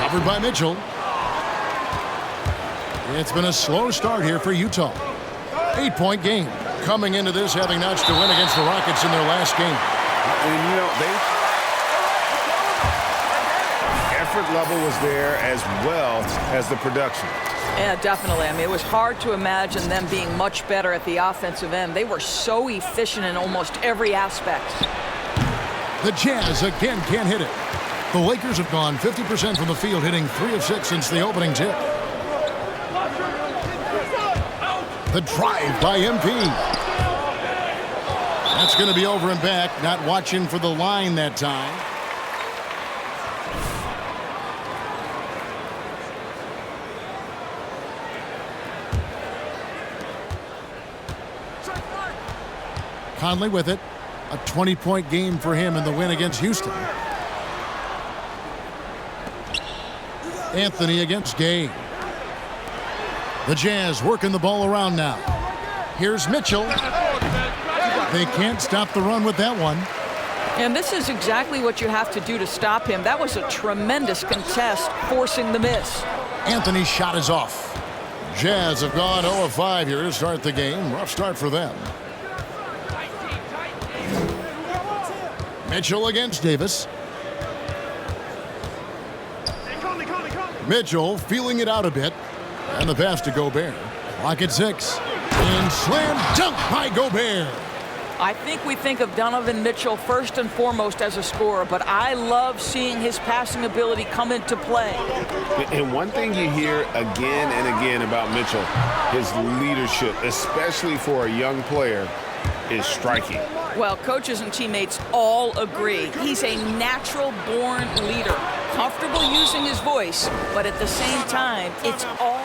Covered by Mitchell. It's been a slow start here for Utah. 8-point game. Coming into this, having notched a win against the Rockets in their last game. And, you know, effort level was there as well as the production. Yeah, definitely. I mean, it was hard to imagine them being much better at the offensive end. They were so efficient in almost every aspect. The Jazz again can't hit it. The Lakers have gone 50% from the field, hitting 3 of 6 since the opening tip. The drive by MP. That's going to be over and back. Not watching for the line that time. Conley with it. A 20-point game for him in the win against Houston. Anthony against Gay. The Jazz working the ball around now. Here's Mitchell. They can't stop the run with that one. And this is exactly what you have to do to stop him. That was a tremendous contest, forcing the miss. Anthony's shot is off. Jazz have gone 0 of 5 here to start the game. Rough start for them. Mitchell against Davis. Mitchell feeling it out a bit. And the pass to Gobert. Clock at 6. And slam dunk by Gobert. I think we think of Donovan Mitchell first and foremost as a scorer, but I love seeing his passing ability come into play. And one thing you hear again and again about Mitchell, his leadership, especially for a young player, is striking. Well, coaches and teammates all agree. He's a natural-born leader, comfortable using his voice, but at the same time, it's all...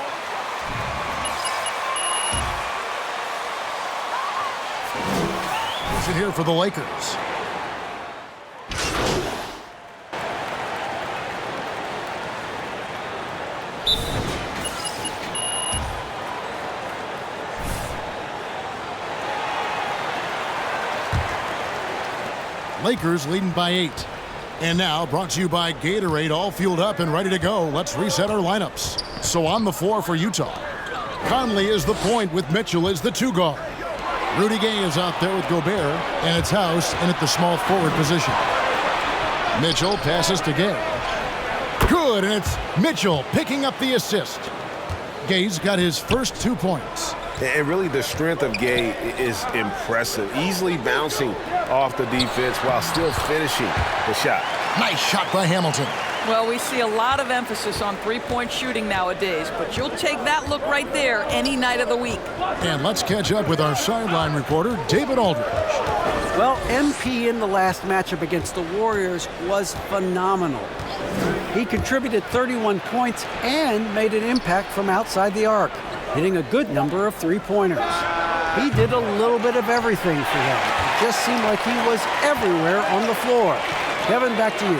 Is it here for the Lakers? Lakers leading by 8. And now brought to you by Gatorade, all fueled up and ready to go. Let's reset our lineups. So on the floor for Utah, Conley is the point with Mitchell as the 2 guard. Rudy Gay is out there with Gobert, and it's House in at the small forward position. Mitchell passes to Gay. Good, and it's Mitchell picking up the assist. Gay's got his first 2 points. And really the strength of Gay is impressive. Easily bouncing off the defense while still finishing the shot. Nice shot by Hamilton. Well, we see a lot of emphasis on three-point shooting nowadays, but you'll take that look right there any night of the week. And let's catch up with our sideline reporter, David Aldridge. Well, MP in the last matchup against the Warriors was phenomenal. He contributed 31 points and made an impact from outside the arc, hitting a good number of three-pointers. He did a little bit of everything for them. It just seemed like he was everywhere on the floor. Kevin, back to you.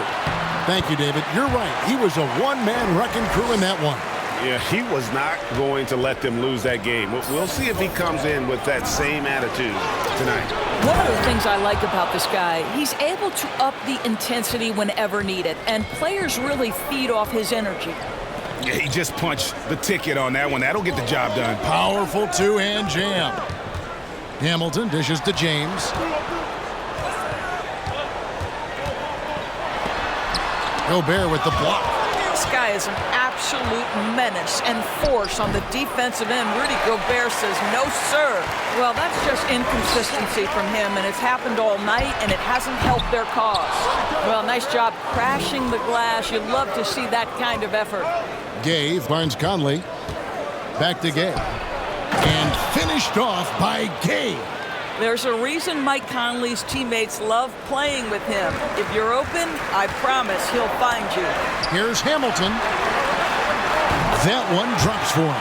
Thank you, David. You're right. He was a one-man wrecking crew in that one. Yeah, he was not going to let them lose that game. We'll see if he comes in with that same attitude tonight. One of the things I like about this guy, he's able to up the intensity whenever needed, and players really feed off his energy. Yeah, he just punched the ticket on that one. That'll get the job done. Powerful two-hand jam. Hamilton dishes to James. Gobert with the block. This guy is an absolute menace and force on the defensive end. Rudy Gobert says, no, sir. Well, that's just inconsistency from him, and it's happened all night, and it hasn't helped their cause. Well, nice job crashing the glass. You love to see that kind of effort. Gay finds Conley. Back to Gay. And finished off by Gay. There's a reason Mike Conley's teammates love playing with him. If you're open, I promise he'll find you. Here's Hamilton. That one drops for him.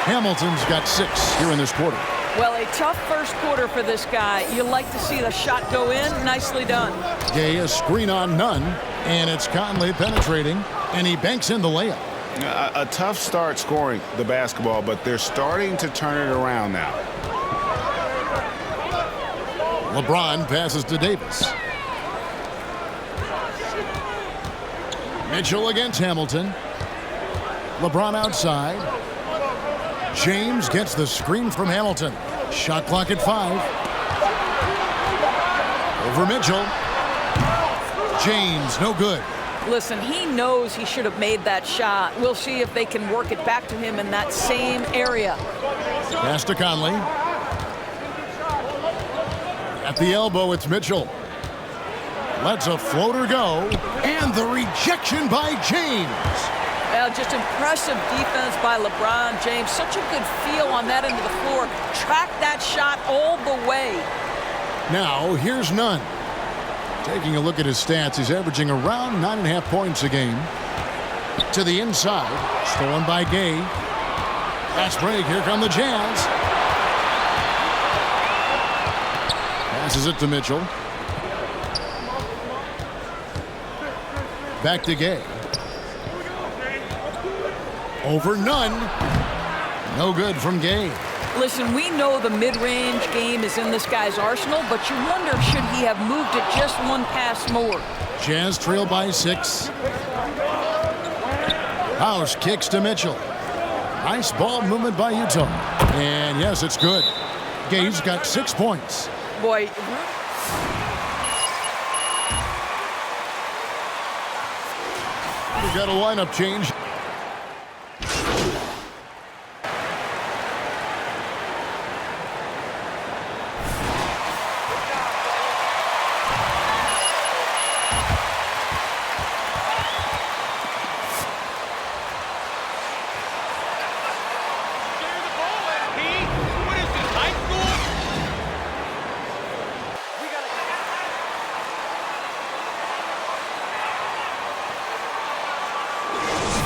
Hamilton's got 6 here in this quarter. Well, a tough first quarter for this guy. You like to see the shot go in. Nicely done. Gay, a screen on none, and it's Conley penetrating, and he banks in the layup. A tough start scoring the basketball, but they're starting to turn it around now. LeBron passes to Davis. Mitchell against Hamilton. LeBron outside. James gets the screen from Hamilton. Shot clock at 5. Over Mitchell. James, no good. Listen, he knows he should have made that shot. We'll see if they can work it back to him in that same area. Pass to Conley. At the elbow, it's Mitchell. Lets a floater go. And the rejection by James. Well, just impressive defense by LeBron James. Such a good feel on that end of the floor. Track that shot all the way. Now, here's Nunn. Taking a look at his stats, he's averaging around 9.5 points a game. To the inside. Stolen by Gay. Fast break. Here come the Jazz. Passes it to Mitchell. Back to Gay. Over Nunn. No good from Gay. Listen, we know the mid-range game is in this guy's arsenal, but you wonder, should he have moved it just one pass more? Jazz trail by 6. House kicks to Mitchell. Nice ball movement by Utah. And yes, it's good. Gay's got 6 points. Boy, we've got a lineup change.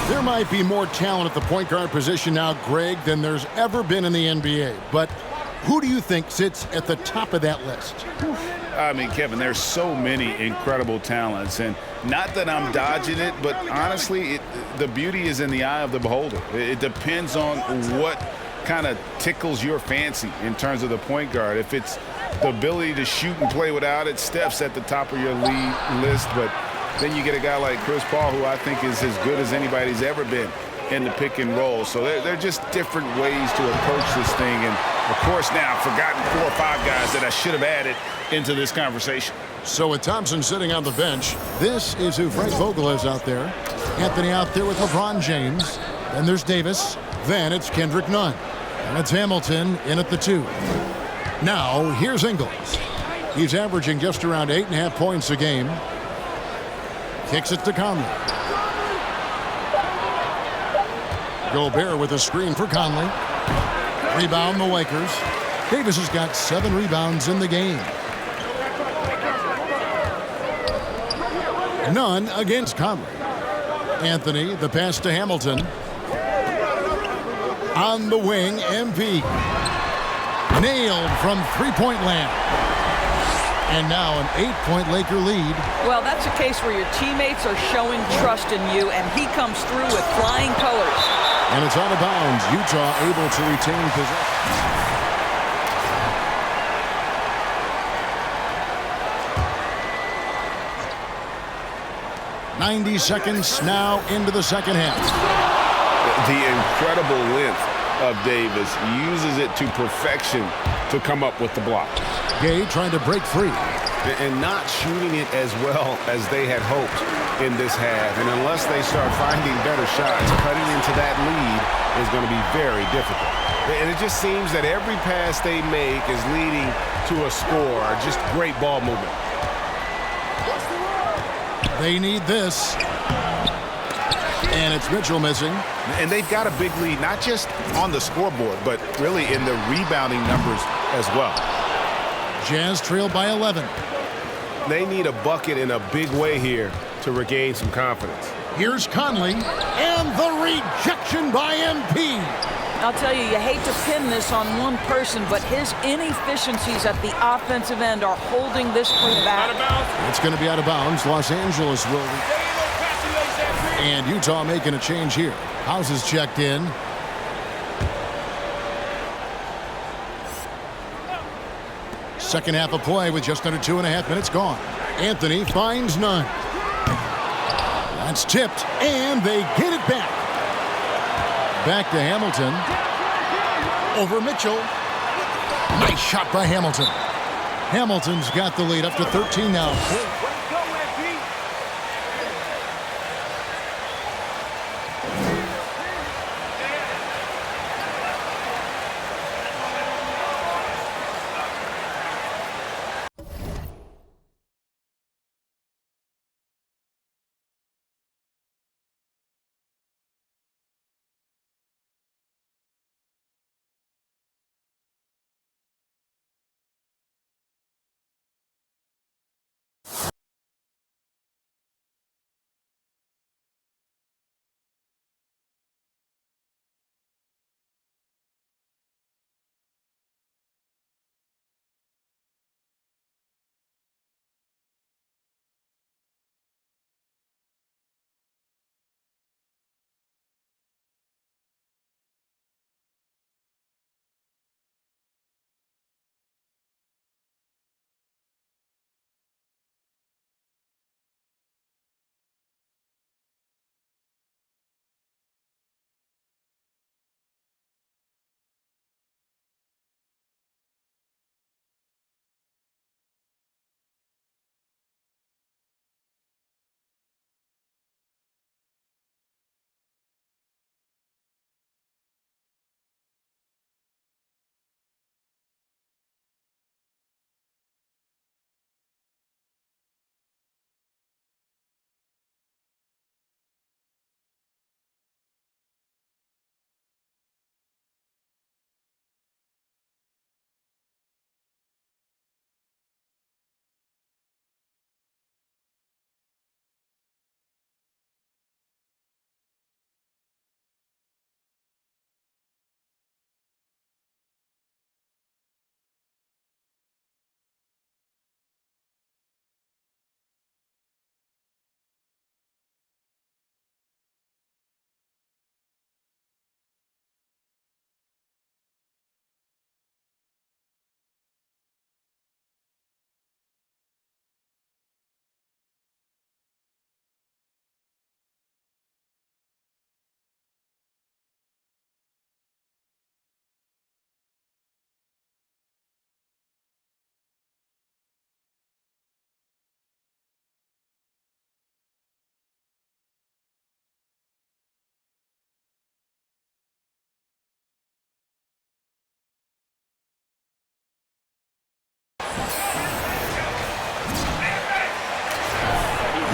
There might be more talent at the point guard position now, Greg, than there's ever been in the NBA. But who do you think sits at the top of that list? I mean, Kevin, there's so many incredible talents. And not that I'm dodging it, but honestly, the beauty is in the eye of the beholder. It depends on what kind of tickles your fancy in terms of the point guard. If it's the ability to shoot and play without it, Steph's at the top of your league list. But then you get a guy like Chris Paul, who I think is as good as anybody's ever been in the pick and roll. So they're just different ways to approach this thing. And, of course, now I've forgotten 4 or 5 guys that I should have added into this conversation. So with Thompson sitting on the bench, this is who Frank Vogel is out there. Anthony out there with LeBron James. Then there's Davis. Then it's Kendrick Nunn. And it's Hamilton in at the 2. Now, here's Ingles. He's averaging just around 8.5 points a game. Kicks it to Conley. Gobert with a screen for Conley. Rebound the Lakers. Davis has got 7 rebounds in the game. Nunn against Conley. Anthony, the pass to Hamilton. On the wing, MP. Nailed from three-point land. And now an 8-point Laker lead. well, that's a case where your teammates are showing trust in you, and he comes through with flying colors. And it's out of bounds. Utah able to retain possession. 90 seconds now into the second half. The incredible length of Davis uses it to perfection to come up with the block. Gay trying to break free. And not shooting it as well as they had hoped in this half. And unless they start finding better shots, cutting into that lead is going to be very difficult. And it just seems that every pass they make is leading to a score. Just great ball movement. They need this. And it's Mitchell missing. And they've got a big lead, not just on the scoreboard, but really in the rebounding numbers as well. Jazz trail by 11. They need a bucket in a big way here to regain some confidence. Here's Conley, and the rejection by MP. I'll tell you, you hate to pin this on one person, but his inefficiencies at the offensive end are holding this crew back. It's going to be out of bounds. Los Angeles will. And Utah making a change here. House is checked in. Second half of play with just under 2.5 minutes gone. Anthony finds none. That's tipped, and they get it back. Back to Hamilton. Over Mitchell. Nice shot by Hamilton. Hamilton's got the lead up to 13 now.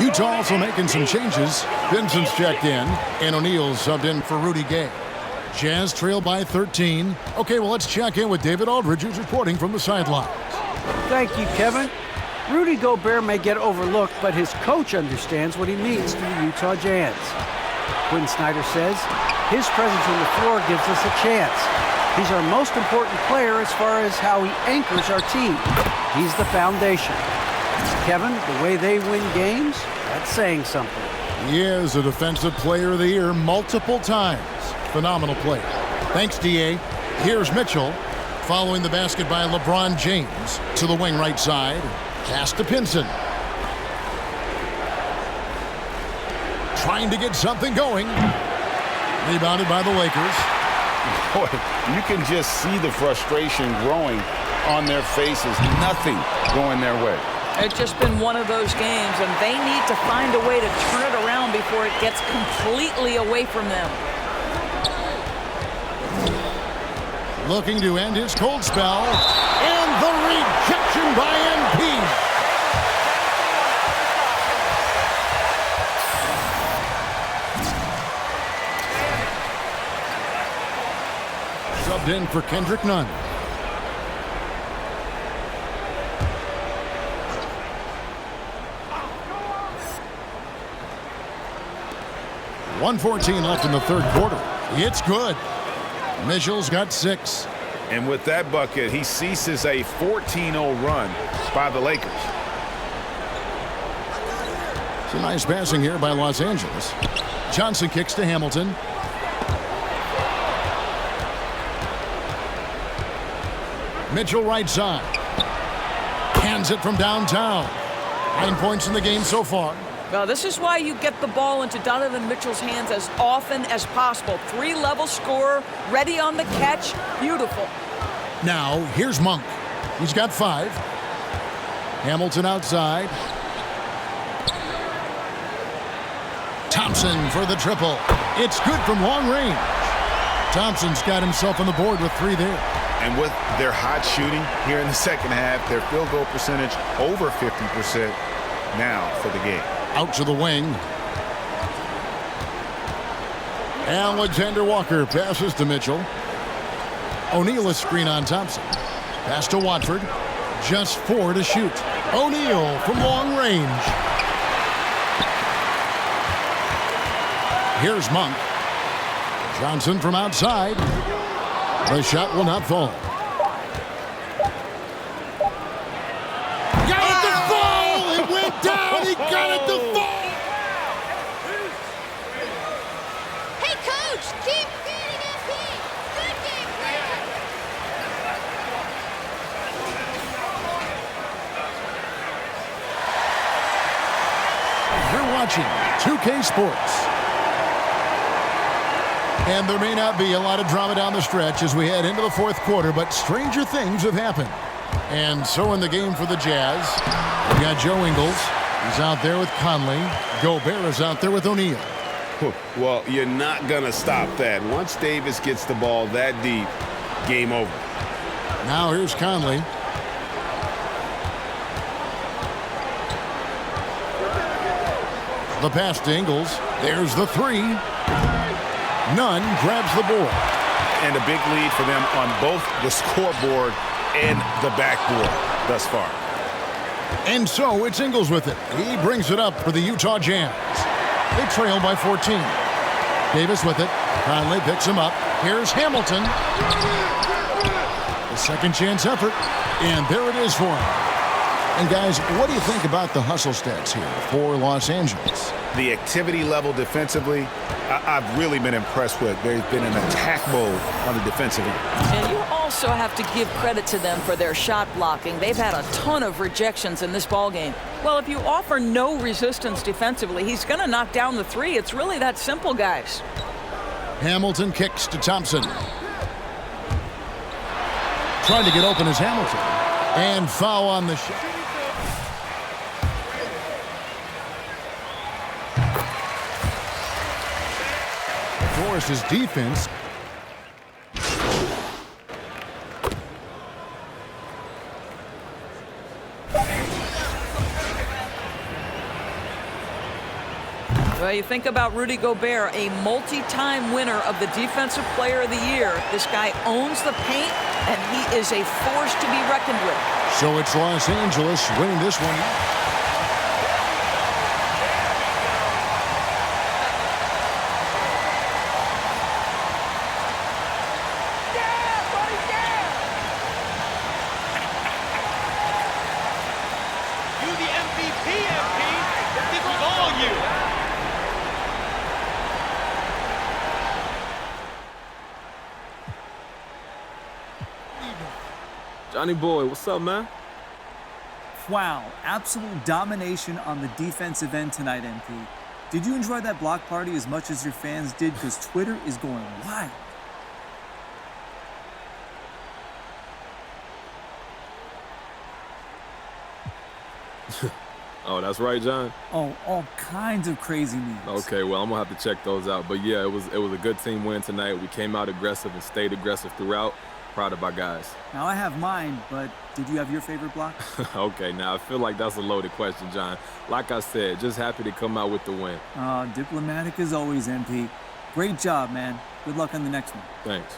Utah also making some changes. Vincent's checked in, and O'Neal's subbed in for Rudy Gay. Jazz trail by 13. Okay, well, let's check in with David Aldridge, who's reporting from the sidelines. Thank you, Kevin. Rudy Gobert may get overlooked, but his coach understands what he means to the Utah Jazz. Quinn Snyder says, his presence on the floor gives us a chance. He's our most important player as far as how he anchors our team. He's the foundation. Kevin, the way they win games, that's saying something. He is a Defensive Player of the Year multiple times. Phenomenal play. Thanks, D.A. Here's Mitchell. Following the basket by LeBron James to the wing right side. Pass to Pinson. Trying to get something going. Rebounded by the Lakers. Boy, you can just see the frustration growing on their faces. Nothing going their way. It's just been one of those games, and they need to find a way to turn it around before it gets completely away from them. Looking to end his cold spell. And the rejection by MP. Subbed in for Kendrick Nunn. .114 left in the third quarter. It's good. Mitchell's got 6. And with that bucket, he ceases a 14-0 run by the Lakers. Some nice passing here by Los Angeles. Johnson kicks to Hamilton. Mitchell right side. Hands it from downtown. 9 points in the game so far. Well, this is why you get the ball into Donovan Mitchell's hands as often as possible. 3-level scorer, ready on the catch. Beautiful. Now, here's Monk. He's got 5. Hamilton outside. Thompson for the triple. It's good from long range. Thompson's got himself on the board with 3 there. And with their hot shooting here in the second half, their field goal percentage over 50% now for the game. Out to the wing. Alexander Walker passes to Mitchell. O'Neal a screen on Thompson. Pass to Watford. Just 4 to shoot. O'Neal from long range. Here's Monk. Johnson from outside. The shot will not fall. Got it to fall! It went down! He got it to fall! Hey, Coach! Keep feeding MP! Good game plan! You're watching 2K Sports. And there may not be a lot of drama down the stretch as we head into the fourth quarter, but stranger things have happened. And so in the game for the Jazz, we got Joe Ingles. He's out there with Conley. Gobert is out there with O'Neal. Well, you're not going to stop that. Once Davis gets the ball that deep, game over. Now here's Conley. The pass to Ingles. There's the 3. Nunn grabs the board. And a big lead for them on both the scoreboard and the backboard thus far. And so it's Ingles with it. He brings it up for the Utah Jazz. They trail by 14. Davis with it. Conley picks him up. Here's Hamilton. A second chance effort. And there it is for him. And guys, what do you think about the hustle stats here for Los Angeles? The activity level defensively, I've really been impressed with. They've been in attack mode on the defensive end. And you also have to give credit to them for their shot blocking. They've had a ton of rejections in this ballgame. Well, if you offer no resistance defensively, he's going to knock down the 3. It's really that simple, guys. Hamilton kicks to Thompson. Trying to get open is Hamilton. And foul on the shot. Forces defense. Well, you think about Rudy Gobert, a multi-time winner of the Defensive Player of the Year. This guy owns the paint, and he is a force to be reckoned with. So it's Los Angeles winning this one. Johnny boy, what's up, man? Wow, absolute domination on the defensive end tonight, MP. Did you enjoy that block party as much as your fans did? Because Twitter is going wild. Oh, that's right, John? Oh, all kinds of crazy memes. Okay, well, I'm going to have to check those out. But, yeah, it was a good team win tonight. We came out aggressive and stayed aggressive throughout. Proud of our guys. Now, I have mine, but did you have your favorite block? Okay, now I feel like that's a loaded question, John. Like I said, just happy to come out with the win. Diplomatic as always, MP. Great job, man. Good luck on the next one. Thanks.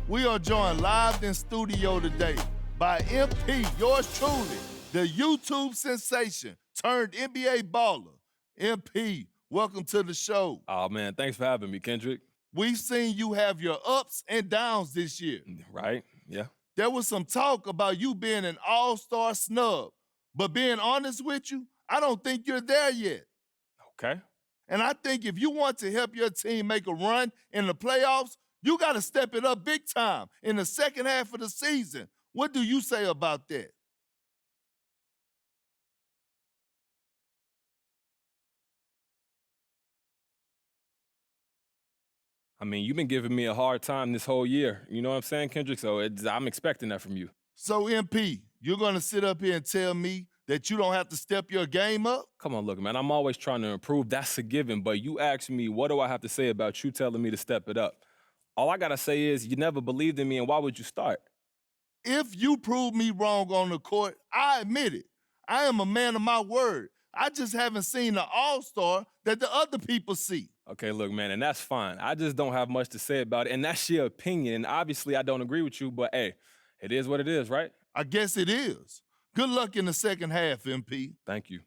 We are joined live in studio today by MP, yours truly, the YouTube sensation turned NBA baller. MP, welcome to the show. Oh, man, thanks for having me, Kendrick. We've seen you have your ups and downs this year. Right, yeah. There was some talk about you being an all-star snub, but being honest with you, I don't think you're there yet. Okay. And I think if you want to help your team make a run in the playoffs, you got to step it up big time in the second half of the season. What do you say about that? I mean, you've been giving me a hard time this whole year. You know what I'm saying, Kendrick? So I'm expecting that from you. So, MP, you're going to sit up here and tell me that you don't have to step your game up? Come on, look, man, I'm always trying to improve. That's a given. But you ask me, what do I have to say about you telling me to step it up? All I got to say is you never believed in me, and why would you start? If you prove me wrong on the court, I admit it. I am a man of my word. I just haven't seen the all-star that the other people see. Okay, look, man, and that's fine. I just don't have much to say about it, and that's your opinion. And obviously, I don't agree with you, but hey, it is what it is, right? I guess it is. Good luck in the second half, MP. Thank you.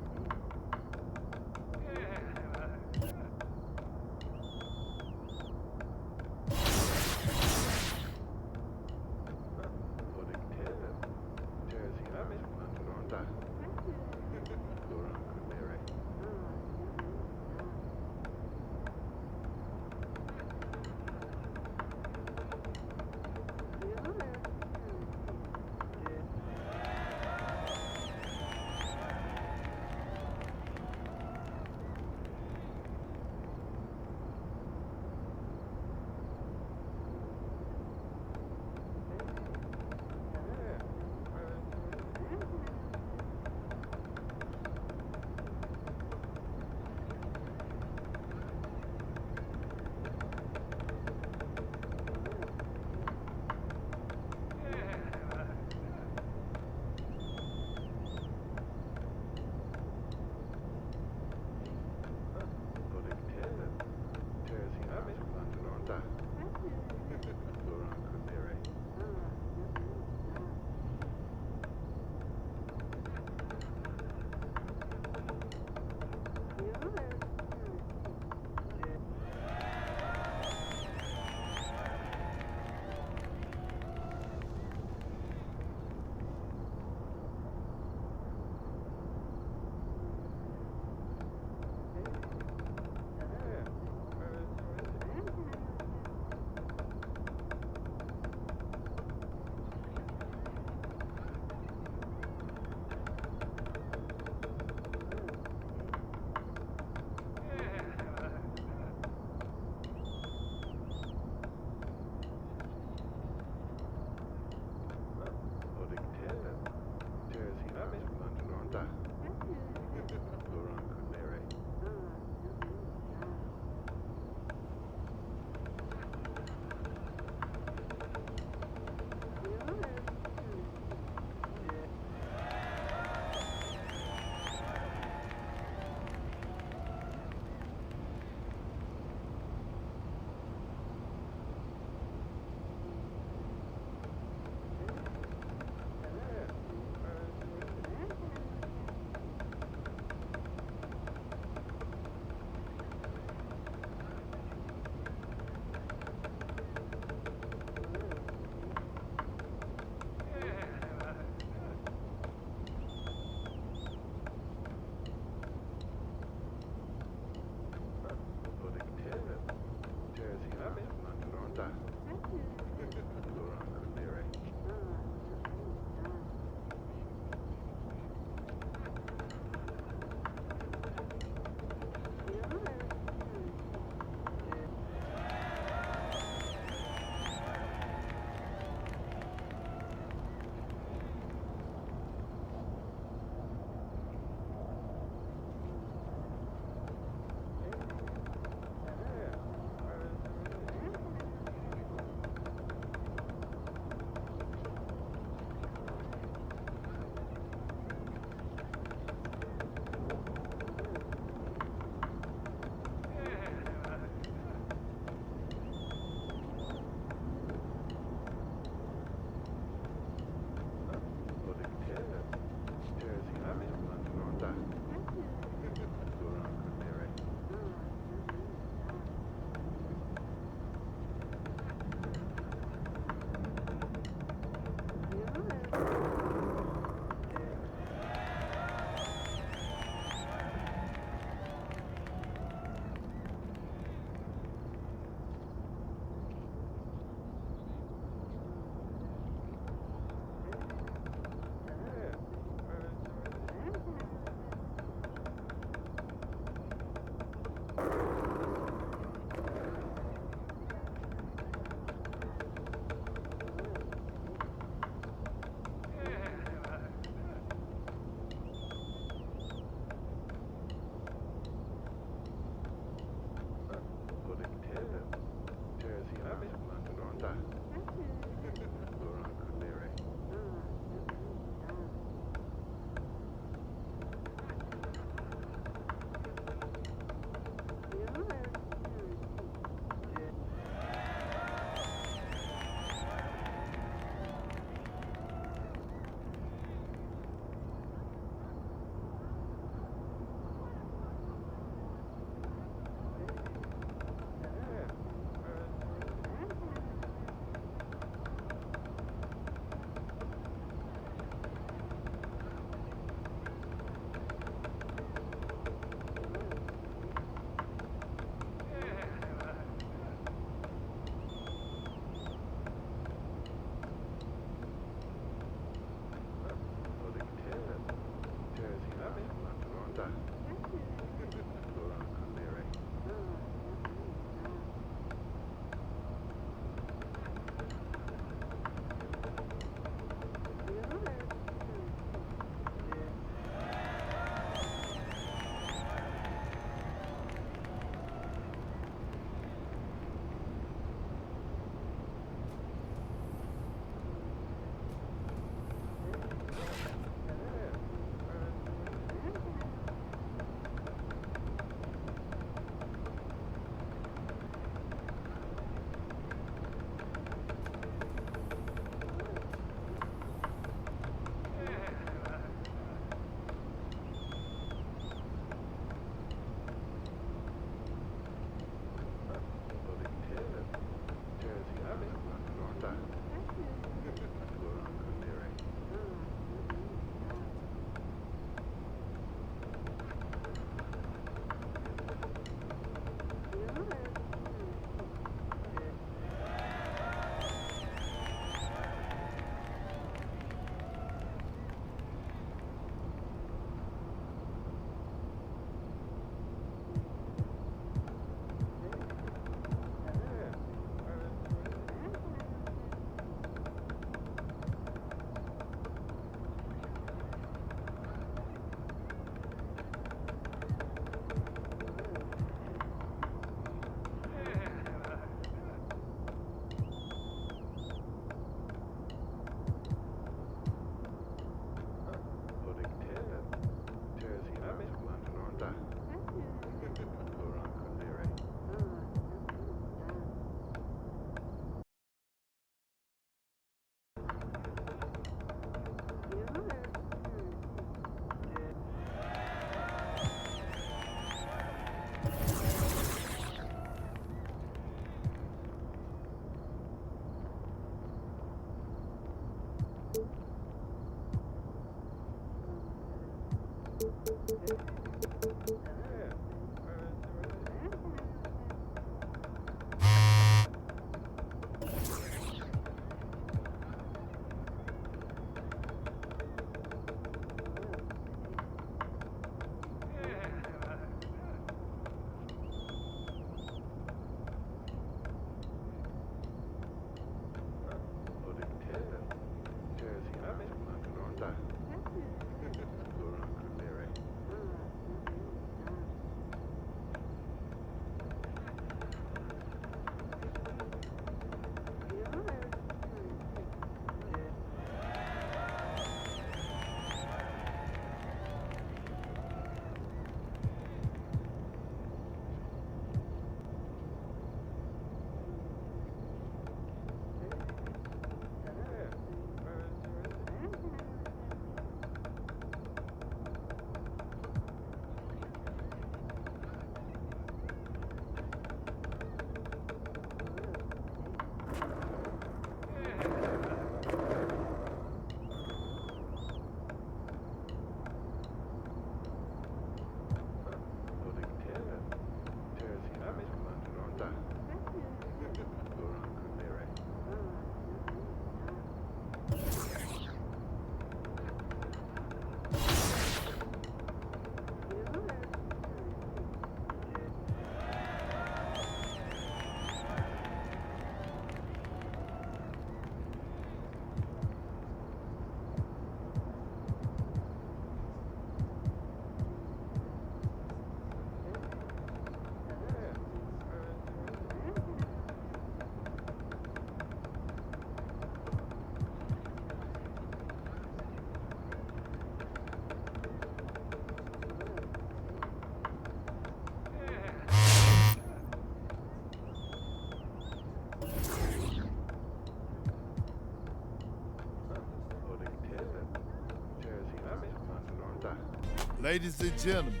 Ladies and gentlemen,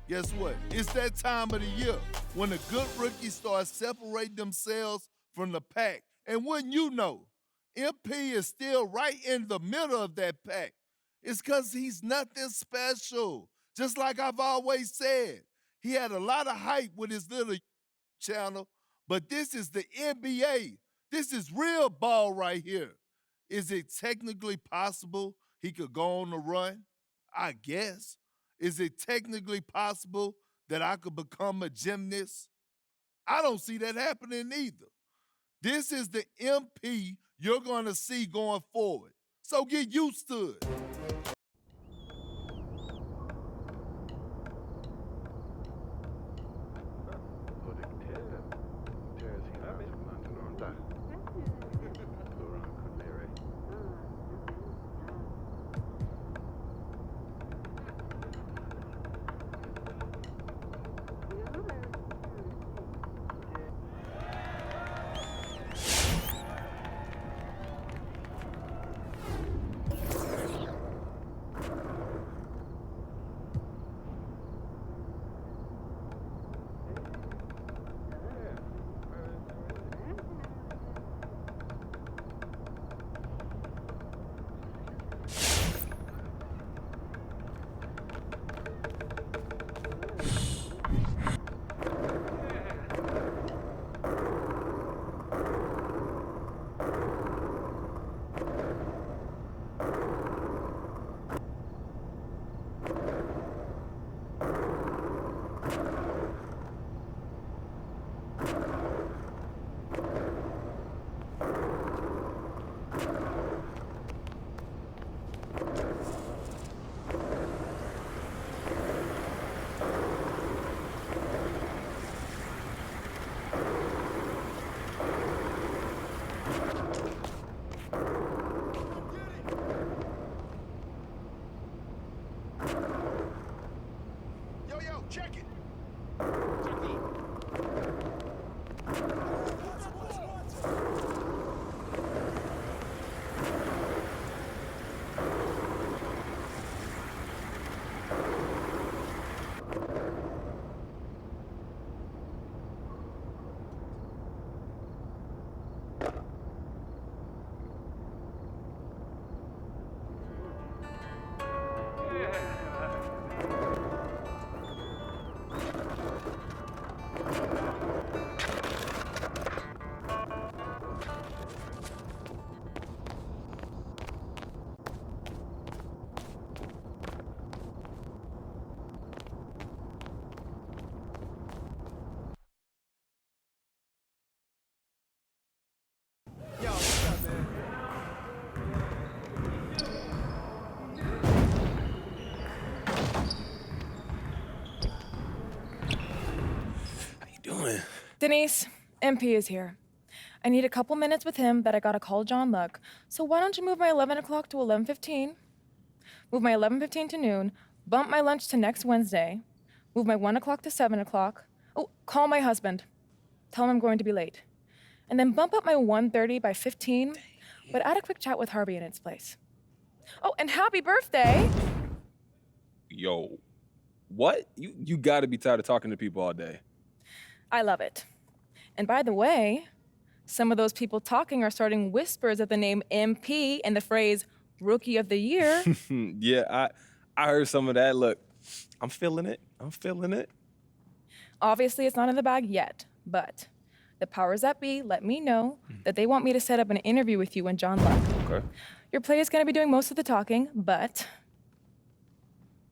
guess what? It's that time of the year when the good rookies start separating themselves from the pack. And wouldn't you know, MP is still right in the middle of that pack. It's because he's nothing special. Just like I've always said, he had a lot of hype with his little channel, but this is the NBA. This is real ball right here. Is it technically possible he could go on the run? I guess. Is it technically possible that I could become a gymnast? I don't see that happening either. This is the MP you're going to see going forward. So get used to it. Denise, MP is here. I need a couple minutes with him that I gotta call John Luck. So why don't you move my 11 o'clock to 11:15? Move my 11:15 to noon. Bump my lunch to next Wednesday. Move my 1 o'clock to 7 o'clock. Oh, call my husband. Tell him I'm going to be late. And then bump up my 1:30 by 15, but add a quick chat with Harvey in its place. Oh, and happy birthday! Yo, what? You got to be tired of talking to people all day. I love it. And by the way, some of those people talking are starting whispers at the name MP and the phrase Rookie of the Year. Yeah, I heard some of that. Look, I'm feeling it. I'm feeling it. Obviously, it's not in the bag yet, but the powers that be let me know that they want me to set up an interview with you and John Luck. Okay. Your play is going to be doing most of the talking, but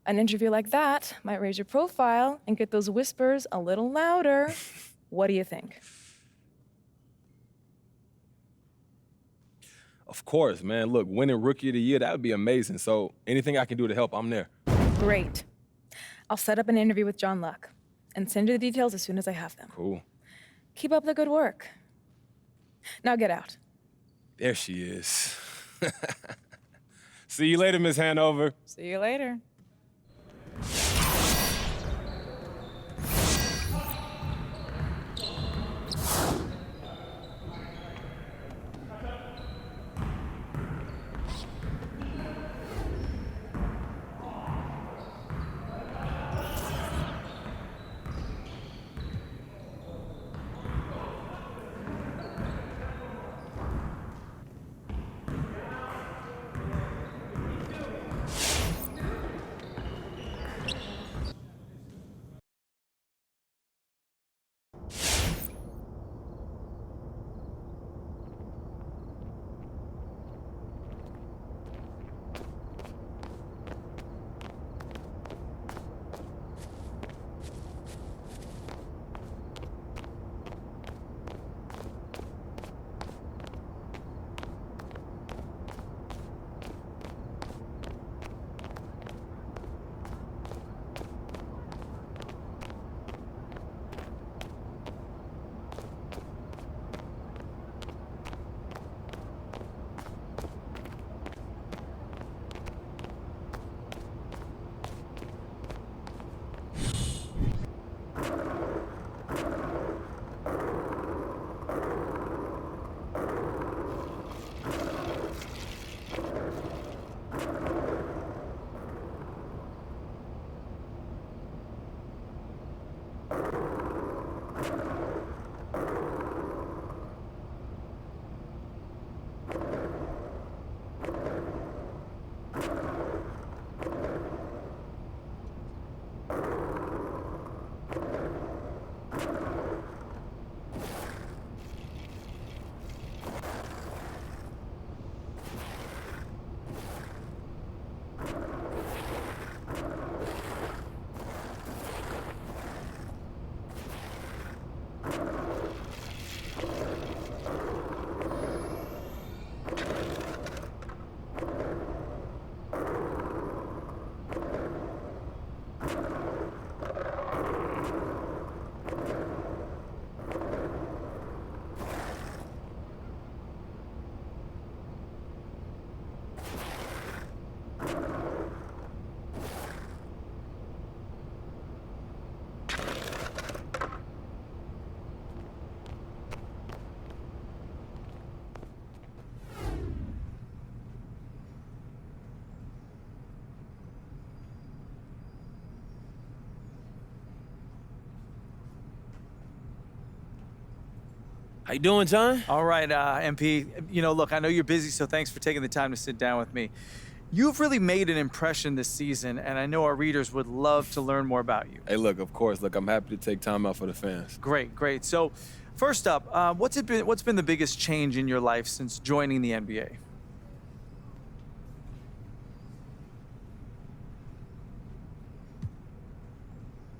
an interview like that might raise your profile and get those whispers a little louder. What do you think? Of course, man. Look, winning Rookie of the Year, that would be amazing. So anything I can do to help, I'm there. Great. I'll set up an interview with John Luck and send you the details as soon as I have them. Cool. Keep up the good work. Now get out. There she is. See you later, Miss Hanover. See you later. How you doing, John? All right, MP. You know, look, I know you're busy, so thanks for taking the time to sit down with me. You've really made an impression this season, and I know our readers would love to learn more about you. Hey, look, of course. Look, I'm happy to take time out for the fans. Great, great. So, first up, what's been the biggest change in your life since joining the NBA?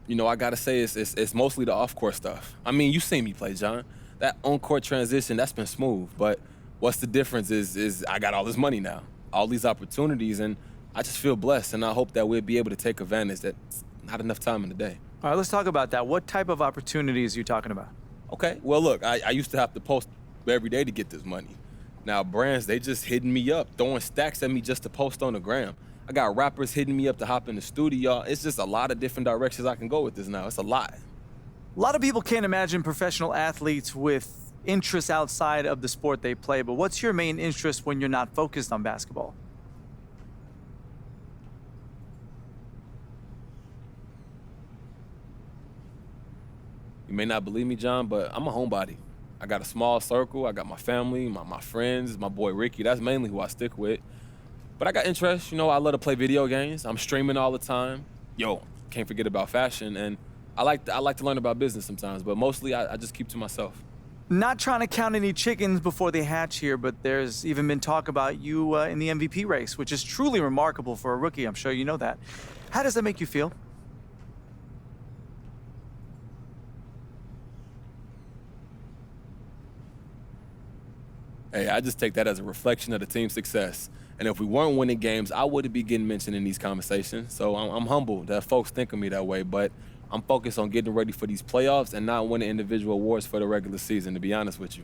You know, I gotta say it's mostly the off-court stuff. I mean, you seen me play, John. That on-court transition, that's been smooth. But what's the difference is I got all this money now, all these opportunities, and I just feel blessed, and I hope that we'll be able to take advantage. That's not enough time in the day. All right, let's talk about that. What type of opportunities are you talking about? Okay, well, look, I used to have to post every day to get this money. Now, brands, they just hitting me up, throwing stacks at me just to post on the gram. I got rappers hitting me up to hop in the studio. It's just a lot of different directions I can go with this now. It's a lot. A lot of people can't imagine professional athletes with interests outside of the sport they play, but what's your main interest when you're not focused on basketball? You may not believe me, John, but I'm a homebody. I got a small circle. I got my family, my friends, my boy Ricky. That's mainly who I stick with. But I got interests. You know, I love to play video games. I'm streaming all the time. Yo, can't forget about fashion. And I like to learn about business sometimes, but mostly I just keep to myself. Not trying to count any chickens before they hatch here, but there's even been talk about you in the MVP race, which is truly remarkable for a rookie. I'm sure you know that. How does that make you feel? Hey, I just take that as a reflection of the team's success. And if we weren't winning games, I wouldn't be getting mentioned in these conversations. So I'm humbled that folks think of me that way, but I'm focused on getting ready for these playoffs and not winning individual awards for the regular season, to be honest with you.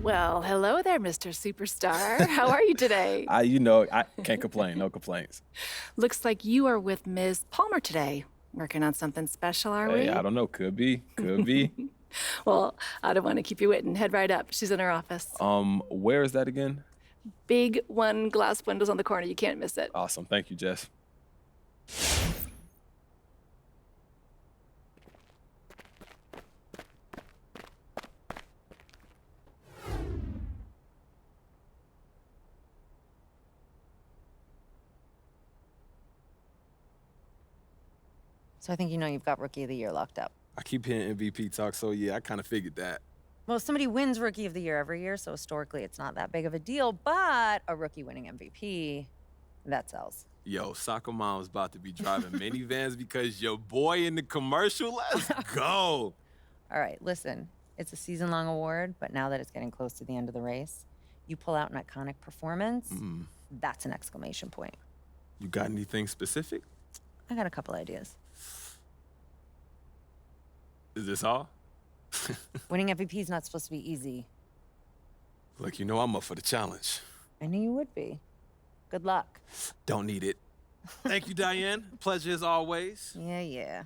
Well, hello there, Mr. Superstar. How are you today? I can't complain. No complaints. Looks like you are with Ms. Palmer today. Working on something special, are we? Hey, I don't know. Could be. Could be. Well, I don't want to keep you waiting. Head right up. She's in her office. Where is that again? Big one glass windows on the corner. You can't miss it. Awesome. Thank you, Jess. So I think you know you've got Rookie of the Year locked up. I keep hearing MVP talk, so yeah, I kind of figured that. Well, somebody wins Rookie of the Year every year, so historically it's not that big of a deal, but a rookie winning MVP, that sells. Yo, Soccer Mom's about to be driving minivans because your boy in the commercial. Let's go. All right, listen. It's a season-long award, but now that it's getting close to the end of the race, you pull out an iconic performance, that's an exclamation point. You got anything specific? I got a couple ideas. Is this all? Winning MVP is not supposed to be easy. Look, you know I'm up for the challenge. I knew you would be. Good luck. Don't need it. Thank you, Diane. Pleasure as always. Yeah.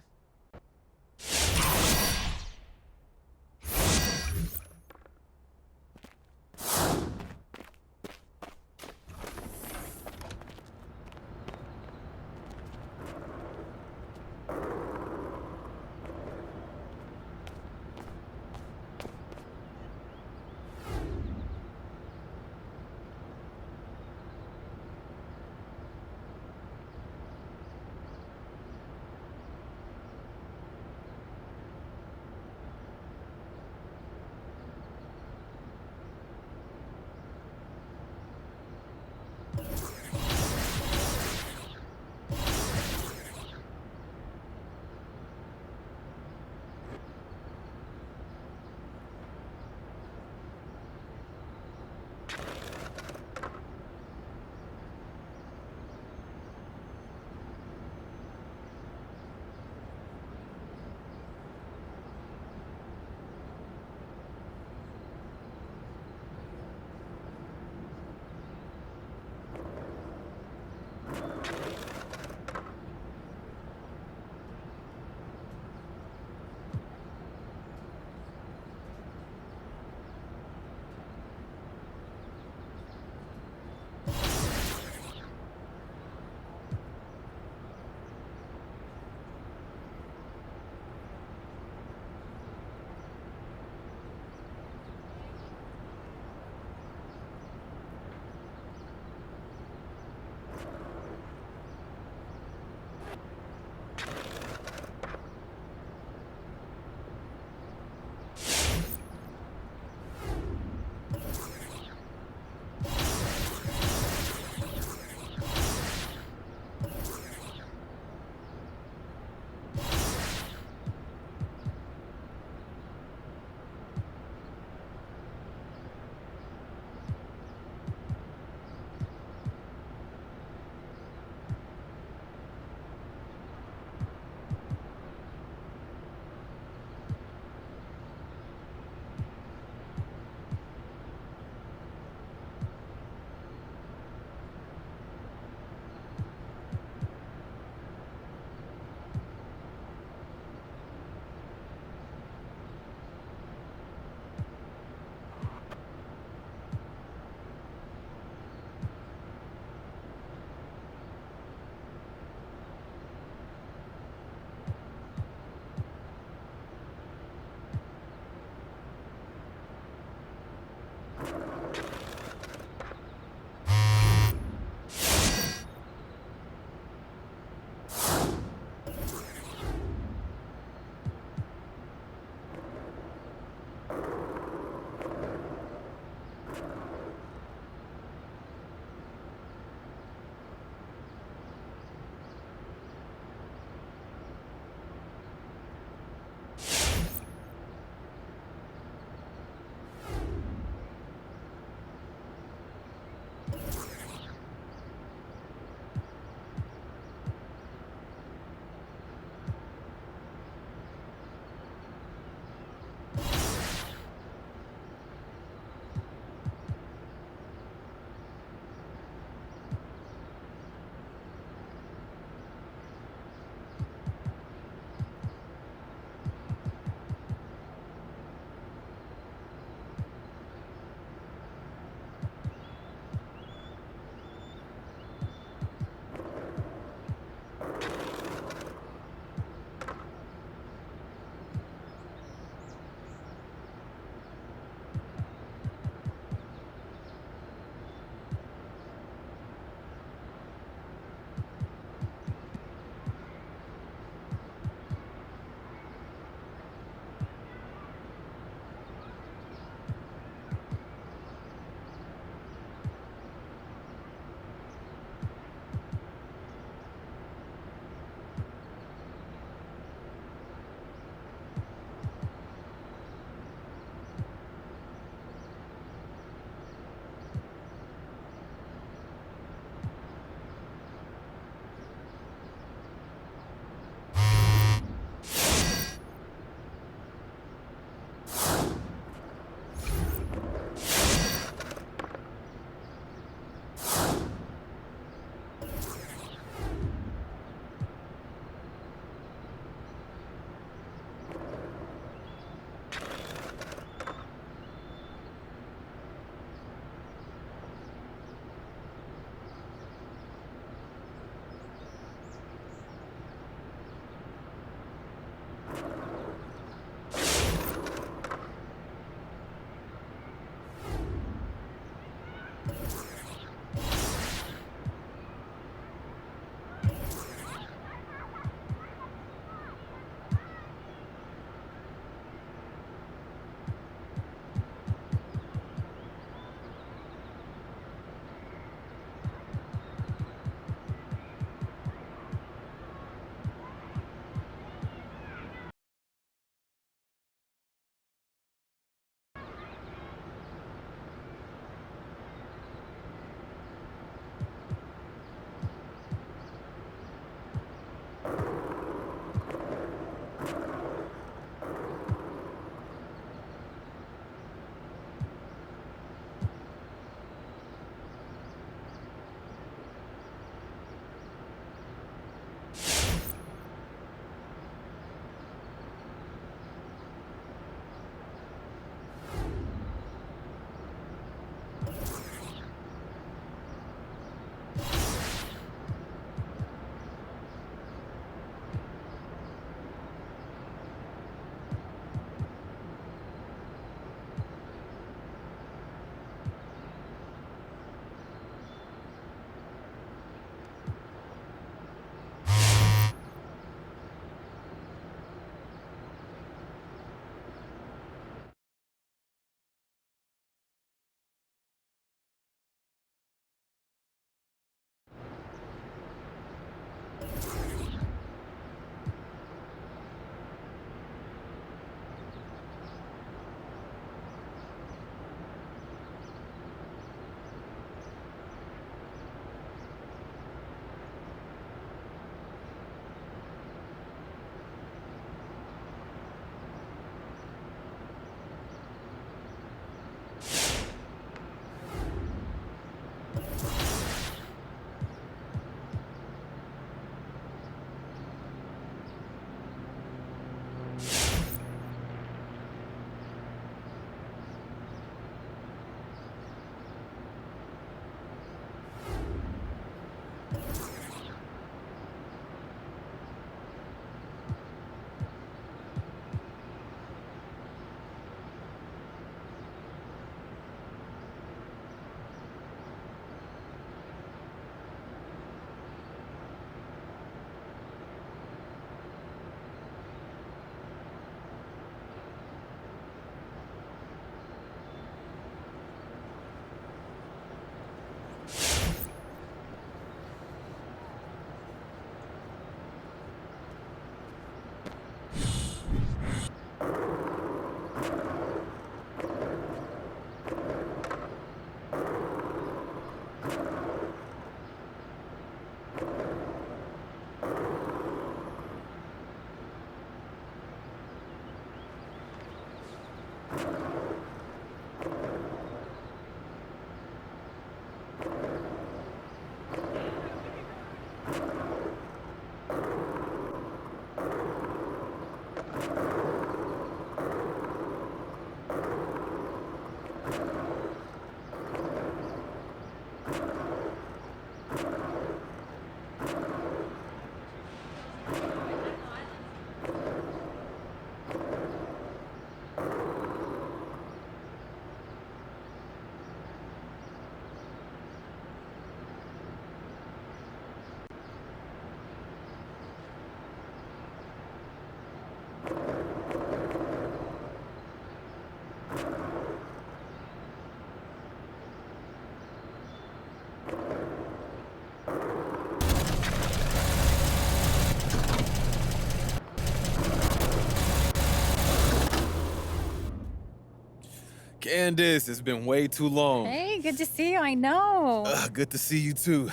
Candace, it's been way too long. Hey, good to see you. I know. Good to see you too.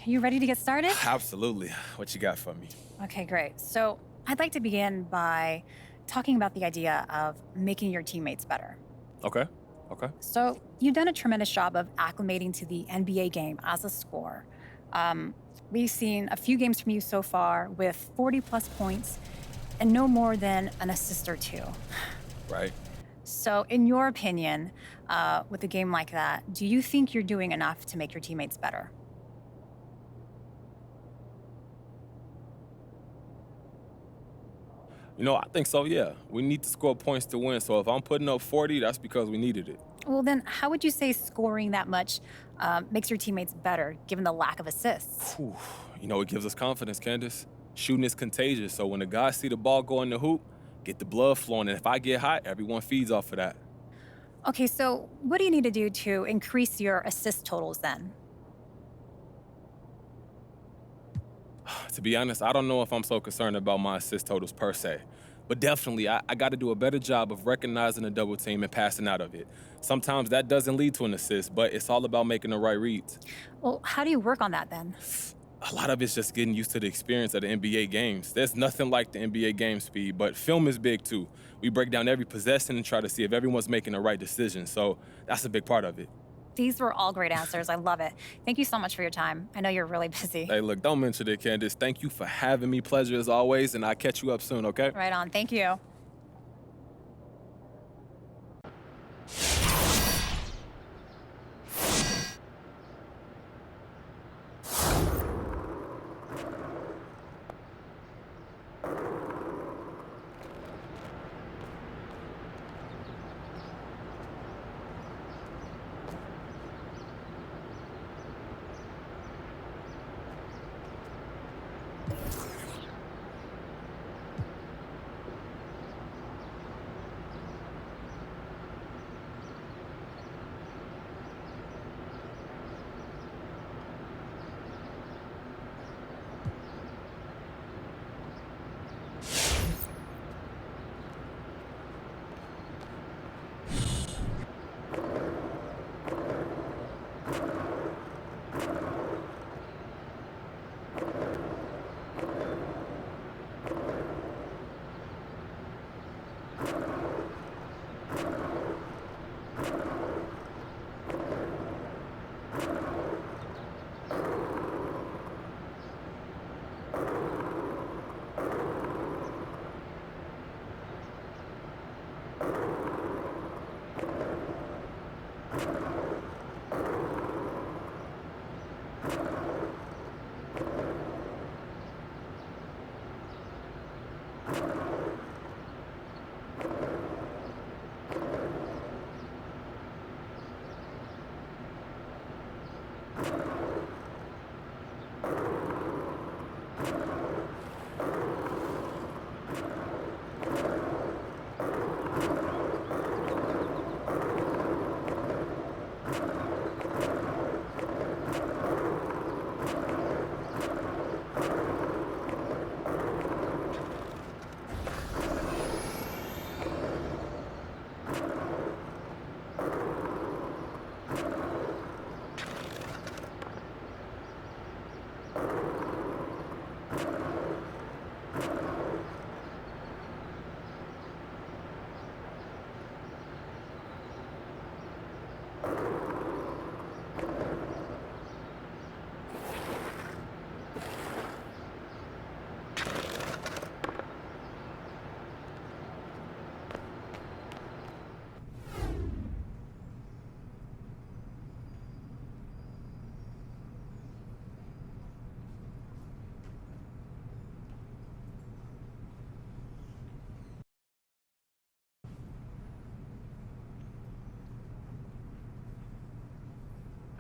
You ready to get started? Absolutely. What you got for me? Okay, great. So I'd like to begin by talking about the idea of making your teammates better. Okay. Okay. So you've done a tremendous job of acclimating to the NBA game as a scorer. We've seen a few games from you so far with 40-plus points and no more than an assist or two. Right. So in your opinion, with a game like that, do you think you're doing enough to make your teammates better? You know, I think so, yeah. We need to score points to win. So if I'm putting up 40, that's because we needed it. Well, then how would you say scoring that much makes your teammates better, given the lack of assists? Whew. You know, it gives us confidence, Candace. Shooting is contagious. So when the guys see the ball go in the hoop, get the blood flowing. And if I get hot, everyone feeds off of that. Okay, so what do you need to do to increase your assist totals then? To be honest, I don't know if I'm so concerned about my assist totals per se. But definitely, I got to do a better job of recognizing a double team and passing out of it. Sometimes that doesn't lead to an assist, but it's all about making the right reads. Well, how do you work on that then? A lot of it's just getting used to the experience of the NBA games. There's nothing like the NBA game speed, but film is big too. We break down every possession and try to see if everyone's making the right decision. So that's a big part of it. These were all great answers. I love it. Thank you so much for your time. I know you're really busy. Hey, look, don't mention it, Candace. Thank you for having me. Pleasure as always, and I'll catch you up soon, okay? Right on. Thank you.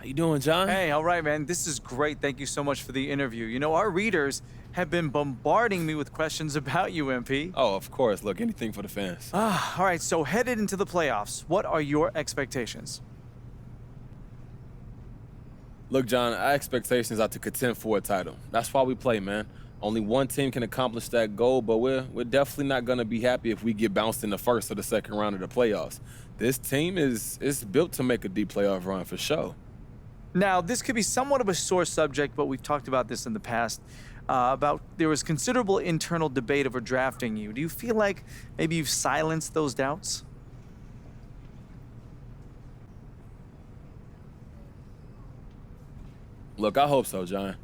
How you doing, John? Hey, all right, man. This is great. Thank you so much for the interview. You know, our readers have been bombarding me with questions about you, MP. Oh, of course. Look, anything for the fans. All right, so headed into the playoffs, what are your expectations? Look, John, our expectations are to contend for a title. That's why we play, man. Only one team can accomplish that goal, but we're definitely not going to be happy if we get bounced in the first or the second round of the playoffs. This team is built to make a deep playoff run for sure. Now, this could be somewhat of a sore subject, but we've talked about this in the past. About there was considerable internal debate over drafting you. Do you feel like maybe you've silenced those doubts? Look, I hope so, John,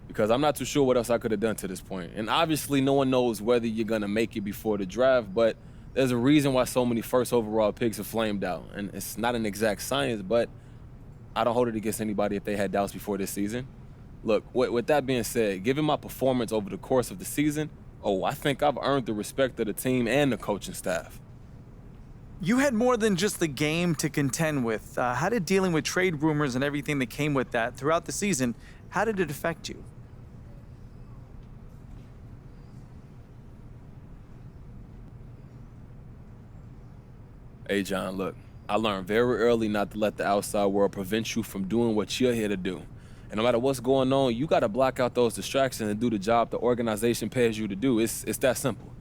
because I'm not too sure what else I could have done to this point. And obviously, no one knows whether you're going to make it before the draft, but there's a reason why so many first overall picks are flamed out. And it's not an exact science, but I don't hold it against anybody if they had doubts before this season. Look, with that being said, given my performance over the course of the season, I think I've earned the respect of the team and the coaching staff. You had more than just the game to contend with. How did dealing with trade rumors and everything that came with that throughout the season, how did it affect you? Hey, John, look, I learned very early not to let the outside world prevent you from doing what you're here to do. And no matter what's going on, you got to block out those distractions and do the job the organization pays you to do. It's that simple.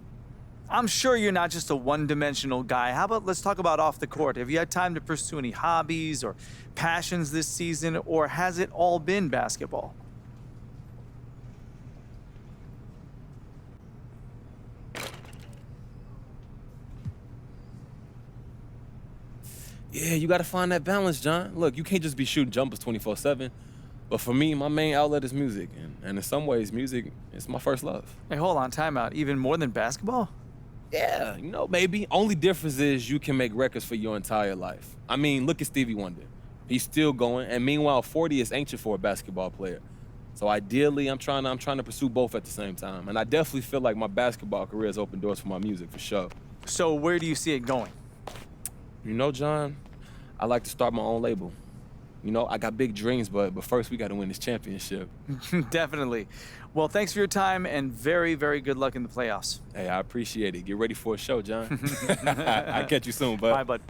I'm sure you're not just a one-dimensional guy. How about let's talk about off the court? Have you had time to pursue any hobbies or passions this season, or has it all been basketball? Yeah, you got to find that balance, John. Look, you can't just be shooting jumpers 24/7. But for me, my main outlet is music. And in some ways, music is my first love. Hey, hold on, time out. Even more than basketball? Yeah, maybe. Only difference is you can make records for your entire life. I mean, look at Stevie Wonder. He's still going, and meanwhile, 40 is ancient for a basketball player. So ideally, I'm trying to pursue both at the same time. And I definitely feel like my basketball career has opened doors for my music, for sure. So where do you see it going? John, I like to start my own label. I got big dreams, but first we got to win this championship. Definitely. Well, thanks for your time, and very, very good luck in the playoffs. Hey, I appreciate it. Get ready for a show, John. I'll catch you soon, bud. Bye, bud.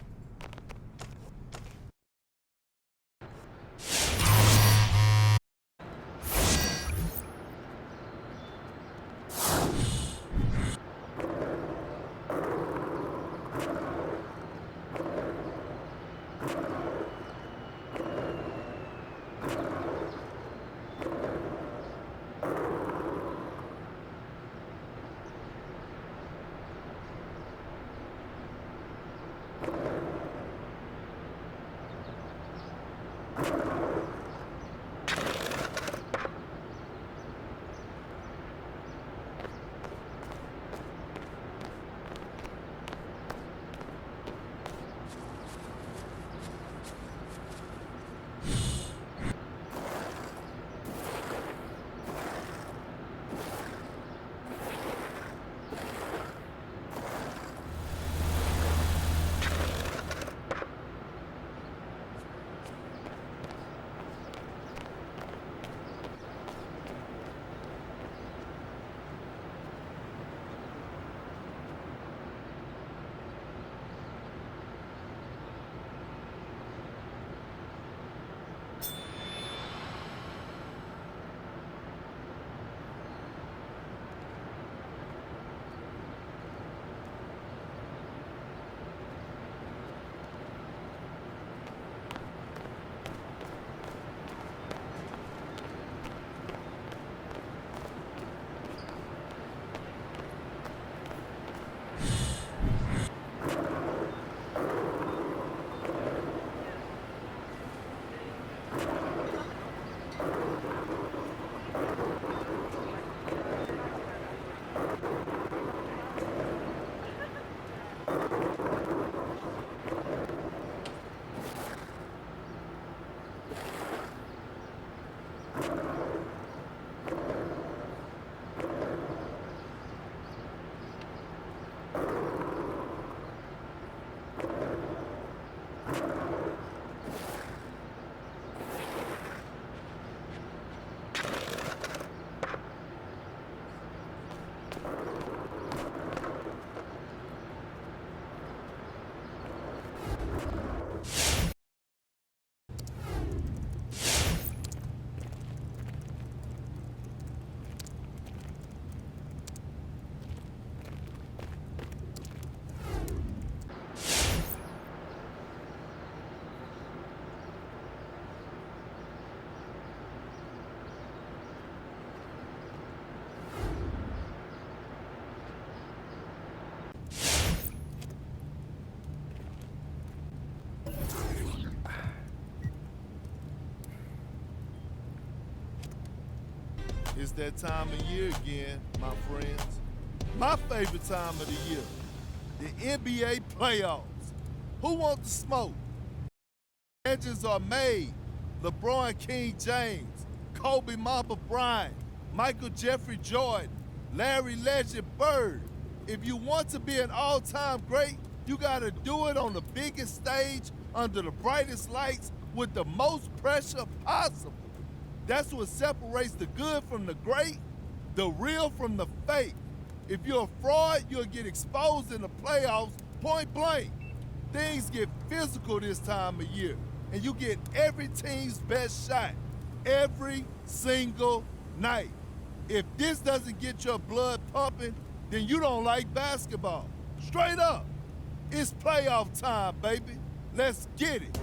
It's that time of year again, my friends. My favorite time of the year, the NBA playoffs. Who wants the smoke? Legends are made. LeBron King James, Kobe Mamba Bryant, Michael Jeffrey Jordan, Larry Legend Bird. If you want to be an all-time great, you gotta do it on the biggest stage, under the brightest lights, with the most pressure possible. That's what separates the good from the great, the real from the fake. If you're a fraud, you'll get exposed in the playoffs point blank. Things get physical this time of year, and you get every team's best shot every single night. If this doesn't get your blood pumping, then you don't like basketball. Straight up. It's playoff time, baby. Let's get it.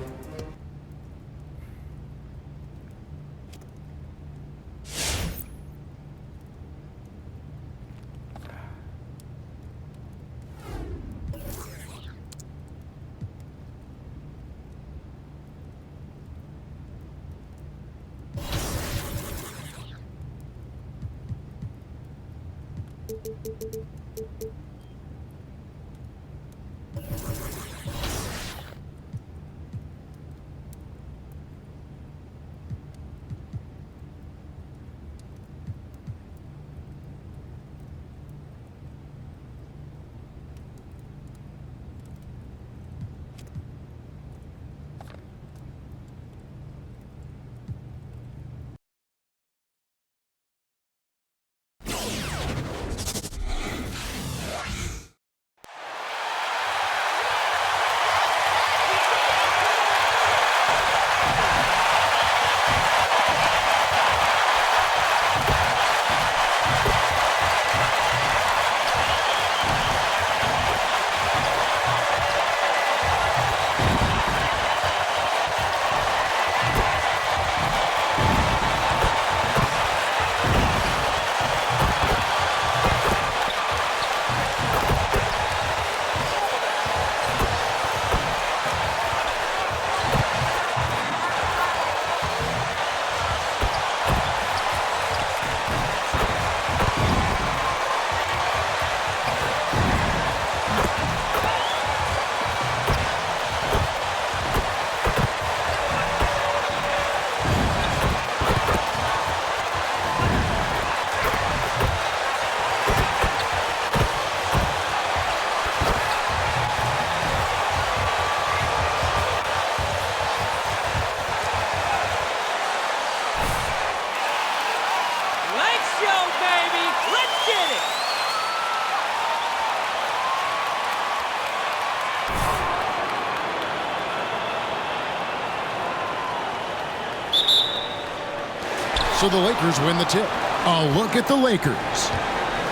So the Lakers win the tip. A look at the Lakers.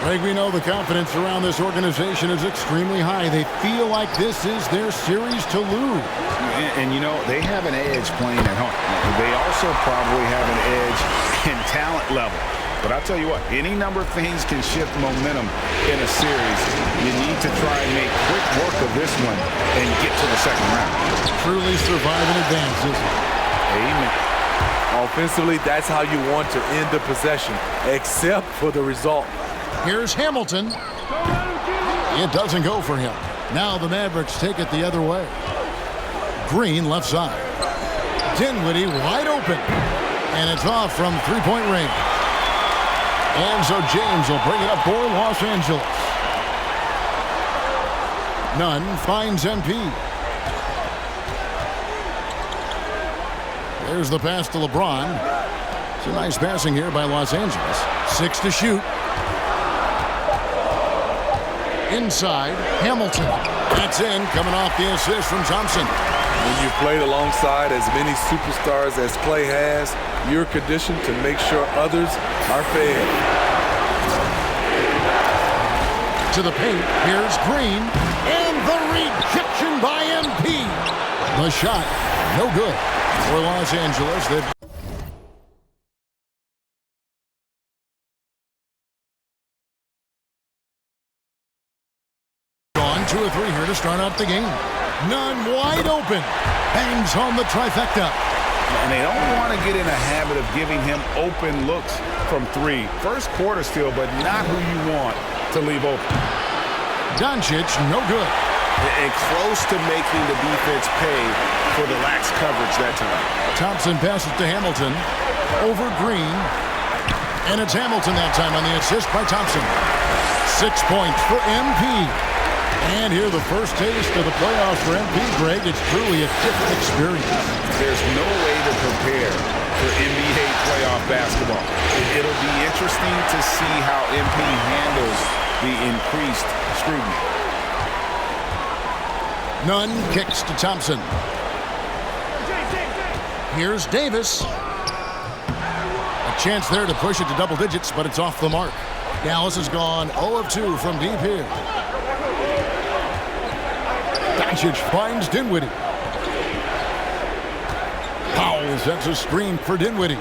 Greg, we know the confidence around this organization is extremely high. They feel like this is their series to lose. And you know, they have an edge playing at home. They also probably have an edge in talent level. But I'll tell you what, any number of things can shift momentum in a series. You need to try and make quick work of this one and get to the second round. Truly survive and advance, isn't it? Amen. Offensively, that's how you want to end the possession, except for the result. Here's Hamilton. It doesn't go for him. Now the Mavericks take it the other way. Green left side. Dinwiddie wide open. And it's off from three-point range. And so James will bring it up for Los Angeles. Nunn finds MP. There's the pass to LeBron. It's a nice passing here by Los Angeles. 6 to shoot. Inside, Hamilton. That's in, coming off the assist from Thompson. When you've played alongside as many superstars as Clay has, you're conditioned to make sure others are fed. To the paint, here's Green. And the rejection by MP. The shot, no good. For Los Angeles, they've gone 2 or 3 here to start out the game. Nunn wide open. Bangs home the trifecta. And they don't want to get in a habit of giving him open looks from three. First quarter still, but not who you want to leave open. Doncic, no good. And close to making the defense pay for the lax coverage that time. Thompson passes to Hamilton. Over Green. And it's Hamilton that time on the assist by Thompson. 6 points for MP. And here the first taste of the playoffs for MP, Greg. It's truly a different experience. There's no way to prepare for NBA playoff basketball. It'll be interesting to see how MP handles the increased scrutiny. Nunn kicks to Thompson. Here's Davis. A chance there to push it to double digits, but it's off the mark. Dallas has gone 0 of 2 from deep here. Doncic finds Dinwiddie. Powell sets a screen for Dinwiddie.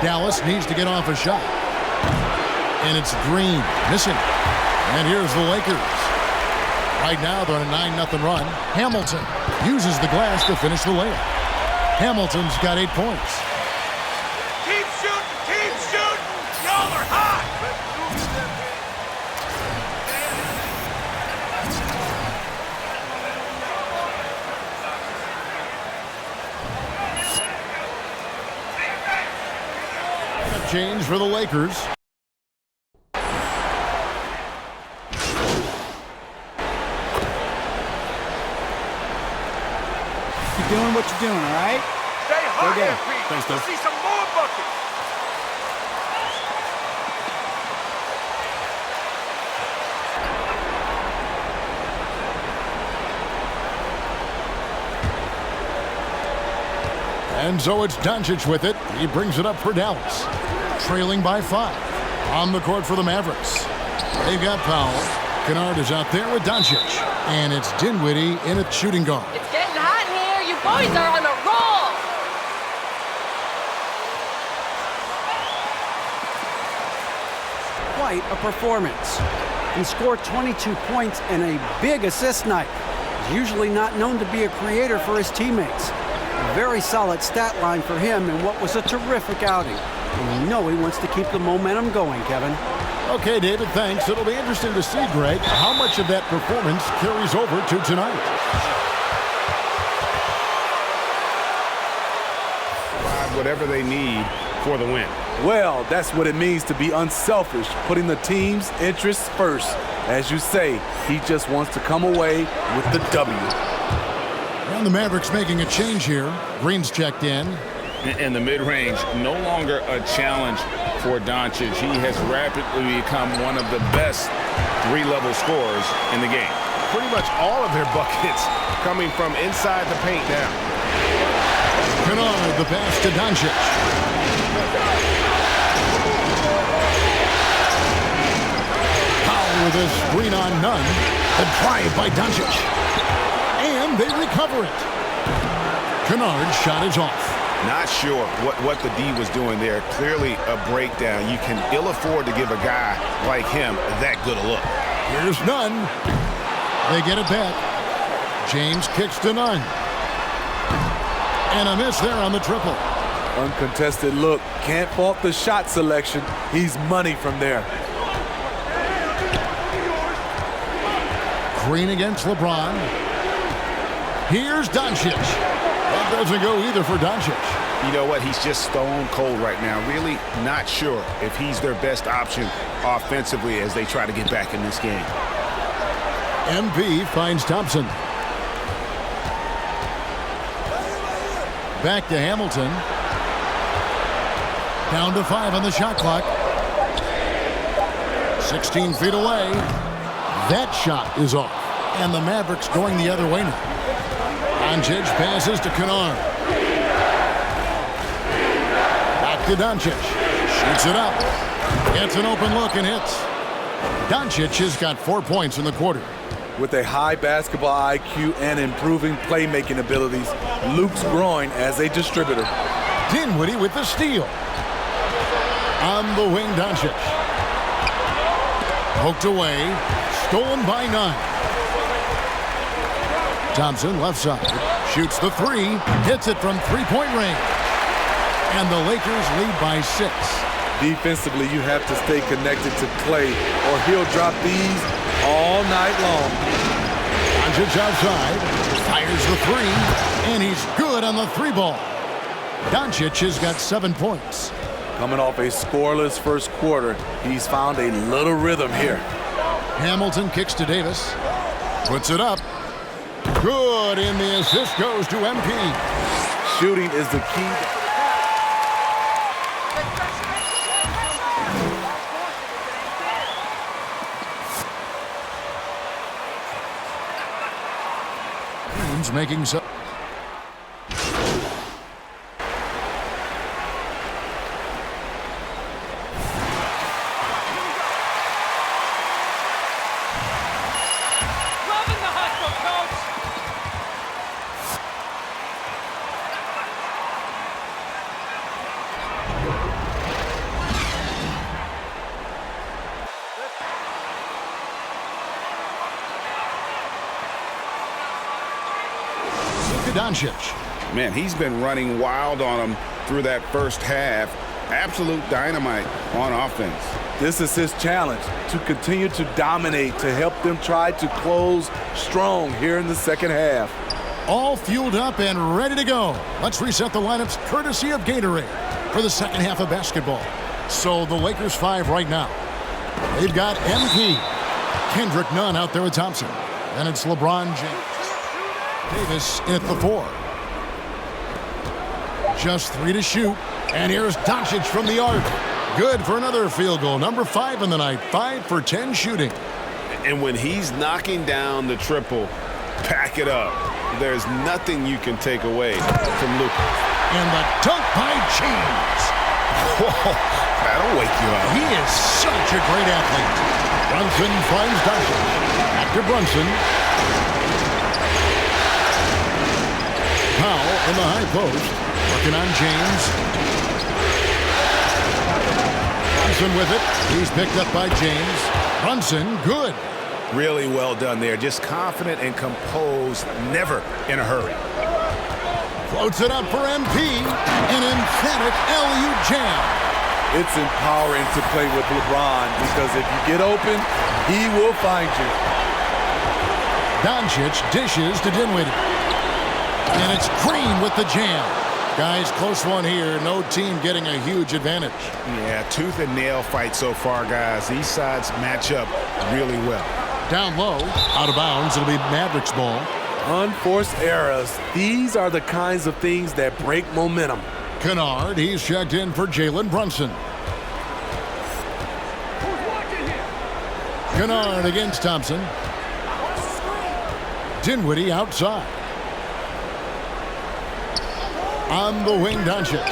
Dallas needs to get off a shot. And it's Green missing. And here's the Lakers. Right now they're on a 9-0 run. Hamilton uses the glass to finish the layup. Hamilton's got 8 points. Keep shooting! Keep shooting! Y'all are hot! Change for the Lakers. Keep doing what you're doing, all right? Stay hot, Go get it. MP. Thanks, Let's see some more buckets. And so it's Doncic with it. He brings it up for Dallas. Trailing by 5. On the court for the Mavericks. They've got Powell. Kennard is out there with Doncic. And it's Dinwiddie in at shooting guard. It's getting hot in here. You boys are on a roll. Quite a performance. He scored 22 points and a big assist night. He's usually not known to be a creator for his teammates. A very solid stat line for him in what was a terrific outing. And you know he wants to keep the momentum going, Kevin. Okay, David, thanks. It'll be interesting to see, Greg, how much of that performance carries over to tonight. Whatever they need for the win. Well, that's what it means to be unselfish, putting the team's interests first. As you say, he just wants to come away with the W. And the Mavericks making a change here. Green's checked in. And the mid-range, no longer a challenge for Doncic. He has rapidly become one of the best three-level scorers in the game. Pretty much all of their buckets coming from inside the paint now. Kennard, the pass to Doncic. Powell with a screen on Nunn. A drive by Doncic. And they recover it. Kennard's shot is off. Not sure what the D was doing there. Clearly a breakdown. You can ill afford to give a guy like him that good a look. Here's Nunn. They get it back. James kicks to Nunn. And a miss there on the triple. Uncontested look. Can't fault the shot selection. He's money from there. Green against LeBron. Here's Doncic. That doesn't go either for Doncic. You know what? He's just stone cold right now. Really not sure if he's their best option offensively as they try to get back in this game. MP finds Thompson. Back to Hamilton. Down to 5 on the shot clock. 16 feet away. That shot is off. And the Mavericks going the other way now. Doncic passes to Kennard. Back to Doncic. Shoots it up. Gets an open look and hits. Doncic has got 4 points in the quarter. With a high basketball IQ and improving playmaking abilities, Luke's growing as a distributor. Dinwiddie with the steal. On the wing, Doncic. Poked away. stolen by 9. Thompson, left side, shoots the 3, hits it from three-point range. And the Lakers lead by 6. Defensively, you have to stay connected to Clay, or he'll drop these all night long. Doncic outside, fires the 3, and he's good on the 3-ball. Doncic has got 7 points. Coming off a scoreless first quarter, he's found a little rhythm here. Hamilton kicks to Davis, puts it up. Good, and the assist goes to MP. Shooting is the key. Making some. Loving the hustle, coach. Doncic. Man, he's been running wild on him through that first half. Absolute dynamite on offense. This is his challenge, to continue to dominate, to help them try to close strong here in the second half. All fueled up and ready to go. Let's reset the lineups courtesy of Gatorade for the second half of basketball. So the Lakers 5 right now. They've got MP. Kendrick Nunn out there with Thompson. And it's LeBron James. Davis at the 4. Just 3 to shoot. And here's Doncic from the arc. Good for another field goal. Number 5 in the night. 5 for 10 shooting. And when he's knocking down the triple, pack it up. There's nothing you can take away from Luka. And the dunk by James. Whoa, that'll wake you up. He is such a great athlete. Brunson finds Doncic. Back to Brunson. Powell in the high post. Working on James. Brunson with it. He's picked up by James. Brunson, good. Really well done there. Just confident and composed, never in a hurry. Floats it up for MP. An emphatic LU jam. It's empowering to play with LeBron because if you get open, he will find you. Doncic dishes to Dinwiddie. And it's Green with the jam. Guys, close one here. No team getting a huge advantage. Yeah, tooth and nail fight so far, guys. These sides match up really well. Down low, out of bounds. It'll be Mavericks ball. Unforced errors. These are the kinds of things that break momentum. Kennard, he's checked in for Jalen Brunson. Kennard against Thompson. Dinwiddie outside. On the wing, Doncic.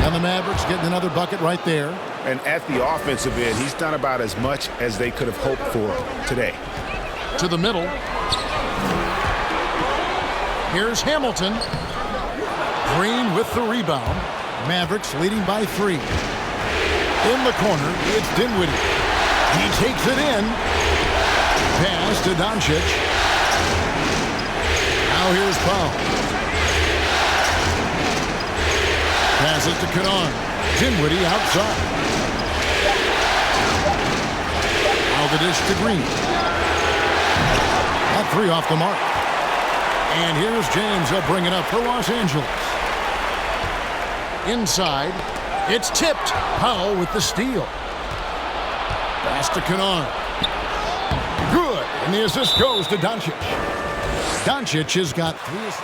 And the Mavericks getting another bucket right there. And at the offensive end, he's done about as much as they could have hoped for today. To the middle. Here's Hamilton. Green with the rebound. Mavericks leading by 3. In the corner, it's Dinwiddie. He takes it in. Pass to Doncic. Now here's Powell. Passes to Kennard. Dinwiddie outside. Now the dish to Green. That 3 off the mark. And here's James. He'll bring it up for Los Angeles. Inside. It's tipped. Powell with the steal. Pass to Kennard. Good. And the assist goes to Doncic. Doncic has got 3 assists.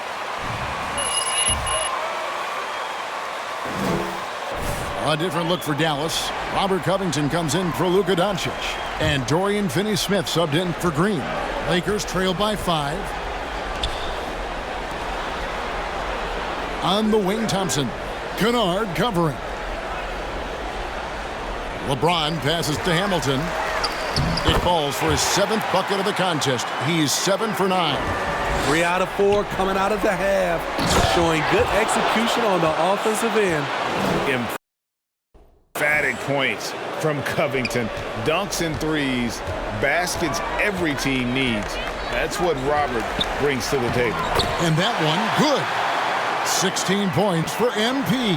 A different look for Dallas. Robert Covington comes in for Luka Doncic. And Dorian Finney-Smith subbed in for Green. Lakers trail by 5. On the wing, Thompson. Kennard covering. LeBron passes to Hamilton. It falls for his 7th bucket of the contest. He's 7 for 9. 3 out of 4 coming out of the half. Showing good execution on the offensive end. Emphatic points from Covington. Dunks and threes, baskets every team needs. That's what Robert brings to the table. And that one, good. 16 points for MP.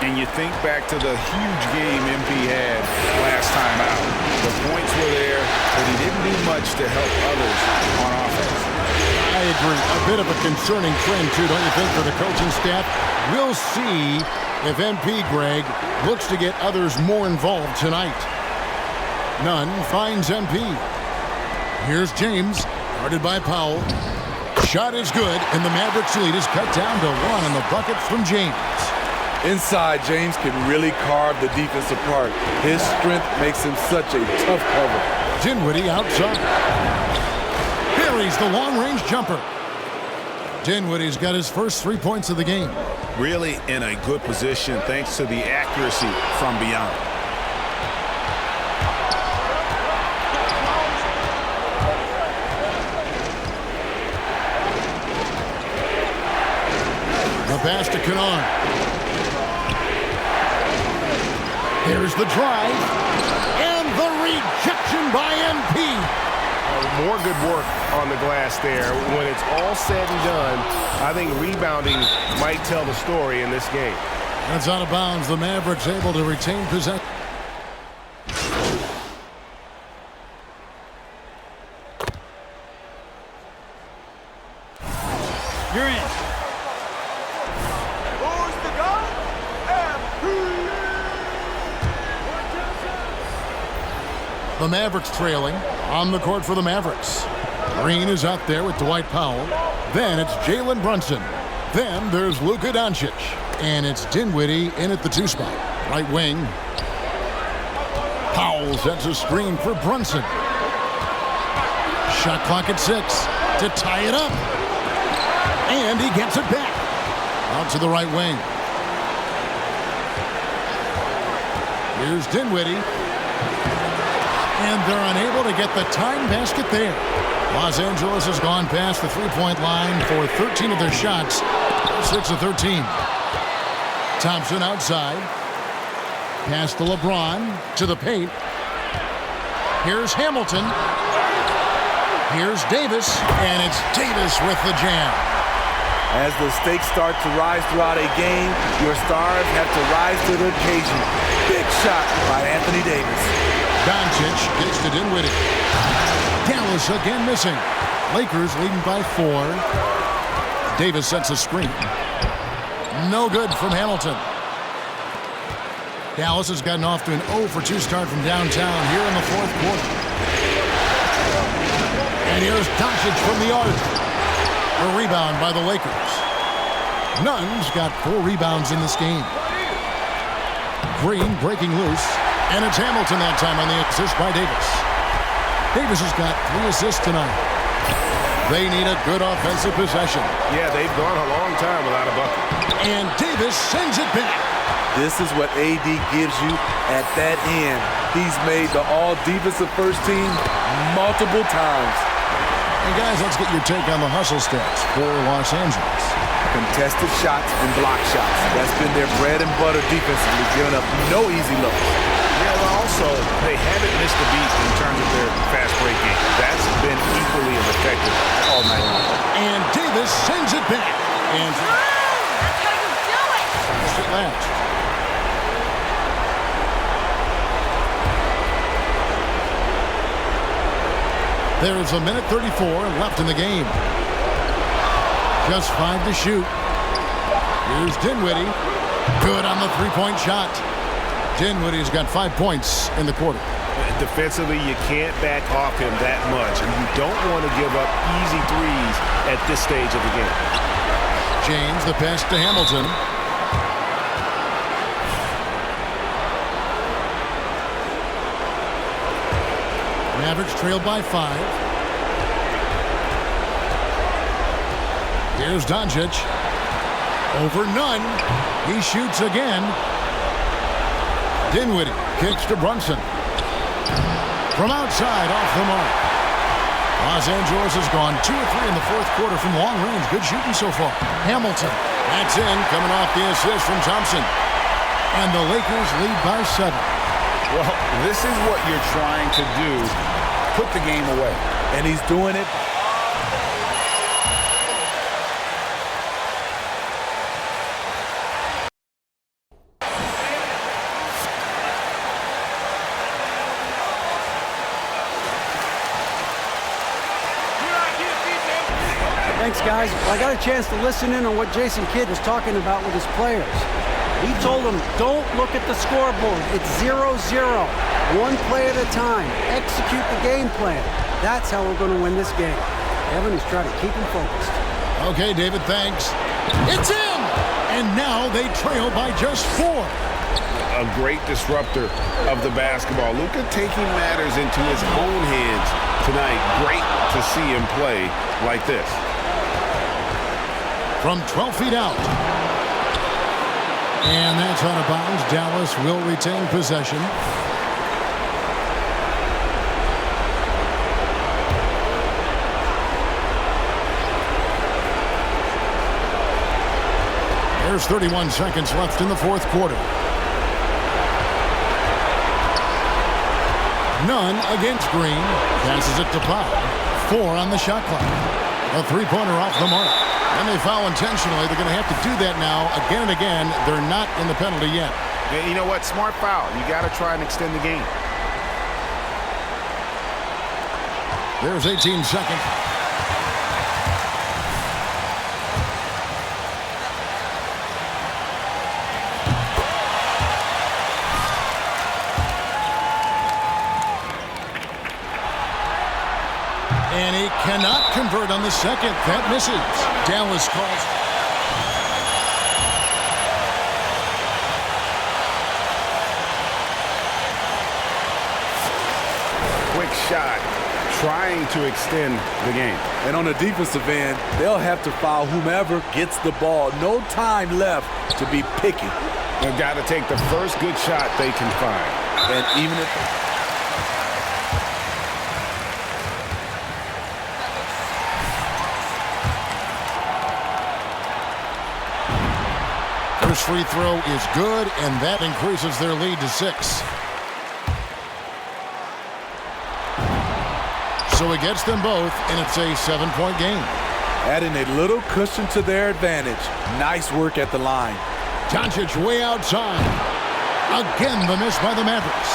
And you think back to the huge game MP had last time out. The points were there, but he didn't do much to help others on offense. I agree. A bit of a concerning trend, too, don't you think, for the coaching staff? We'll see if MP, Greg, looks to get others more involved tonight. Nunn finds MP. Here's James, guarded by Powell. Shot is good, and the Mavericks lead is cut down to 1 on the buckets from James. Inside, James can really carve the defense apart. His strength makes him such a tough cover. Dinwiddie outside. Buries the long-range jumper. Dinwiddie's got his first 3 points of the game. Really in a good position thanks to the accuracy from beyond. The pass to Kennard. Here's the drive. And the rejection by MP. More good work on the glass there. When it's all said and done, I think rebounding might tell the story in this game. That's out of bounds. The Mavericks able to retain possession. You're in. Who's the guy? The Mavericks trailing. On the court for the Mavericks. Green is out there with Dwight Powell. Then it's Jalen Brunson. Then there's Luka Doncic. And it's Dinwiddie in at the 2 spot. Right wing. Powell sets a screen for Brunson. Shot clock at 6 to tie it up. And he gets it back. Out to the right wing. Here's Dinwiddie. And they're unable to get the time basket there. Los Angeles has gone past the three-point line for 13 of their shots. 6 of 13. Thompson outside. Pass to LeBron. To the paint. Here's Hamilton. Here's Davis. And it's Davis with the jam. As the stakes start to rise throughout a game, your stars have to rise to the occasion. Big shot by Anthony Davis. Doncic gets to Dinwiddie. Dallas again missing. Lakers leading by 4. Davis sets a screen. No good from Hamilton. Dallas has gotten off to an 0 for 2 start from downtown here in the 4th quarter. And here's Doncic from the arc. A rebound by the Lakers. Nunn's got 4 rebounds in this game. Green breaking loose. And it's Hamilton that time on the assist by Davis. Davis has got 3 assists tonight. They need a good offensive possession. Yeah, they've gone a long time without a bucket. And Davis sends it back. This is what AD gives you at that end. He's made the all-defensive first team multiple times. Hey, guys, let's get your take on the hustle stats for Los Angeles. Contested shots and block shots. That's been their bread and butter defensively, giving up no easy looks. Yeah, well, also, they haven't missed a beat in terms of their fast break game. That's been equally as effective all night long. And Davis sends it back. And That's how you do it! just at last. There's a minute 34 left in the game. Just 5 to shoot. Here's Dinwiddie. Good on the three-point shot. Dinwiddie's got 5 points in the quarter. Defensively, you can't back off him that much, and you don't want to give up easy threes at this stage of the game. James, the pass to Hamilton. Mavericks trailed by 5. Here's Doncic. Over Nunn. He shoots again. Dinwiddie kicks to Brunson. From outside, off the mark. Los Angeles has gone 2 of 3 in the 4th quarter from long range. Good shooting so far. Hamilton. That's in, coming off the assist from Thompson. And the Lakers lead by 7. Well, this is what you're trying to do. Put the game away. And he's doing it. Thanks, guys. Well, I got a chance to listen in on what Jason Kidd was talking about with his players. He told them, don't look at the scoreboard. It's 0-0. One play at a time. Execute the game plan. That's how we're going to win this game. Evan is trying to keep him focused. Okay, David, thanks. It's in! And now they trail by just 4. A great disruptor of the basketball. Luka taking matters into his own hands tonight. Great to see him play like this. From 12 feet out. And that's out of bounds. Dallas will retain possession. There's 31 seconds left in the fourth quarter. None against Green. Passes it to Powell. 4 on the shot clock. A three-pointer off the mark. And they foul intentionally. They're going to have to do that now again and again. They're not in the penalty yet. Yeah, you know what? Smart foul. You got to try and extend the game. There's 18 seconds. And he cannot convert on the second. That misses. Dallas calls. Quick shot, trying to extend the game. And on the defensive end, they'll have to foul whomever gets the ball. No time left to be picky. They've got to take the first good shot they can find. And even if... First free throw is good, and that increases their lead to 6. So he gets them both, and it's a 7-point game. Adding a little cushion to their advantage. Nice work at the line. Doncic way outside. Again, the miss by the Mavericks.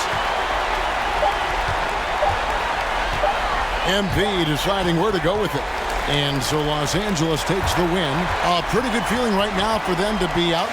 MP deciding where to go with it. And so Los Angeles takes the win. A pretty good feeling right now for them to be out.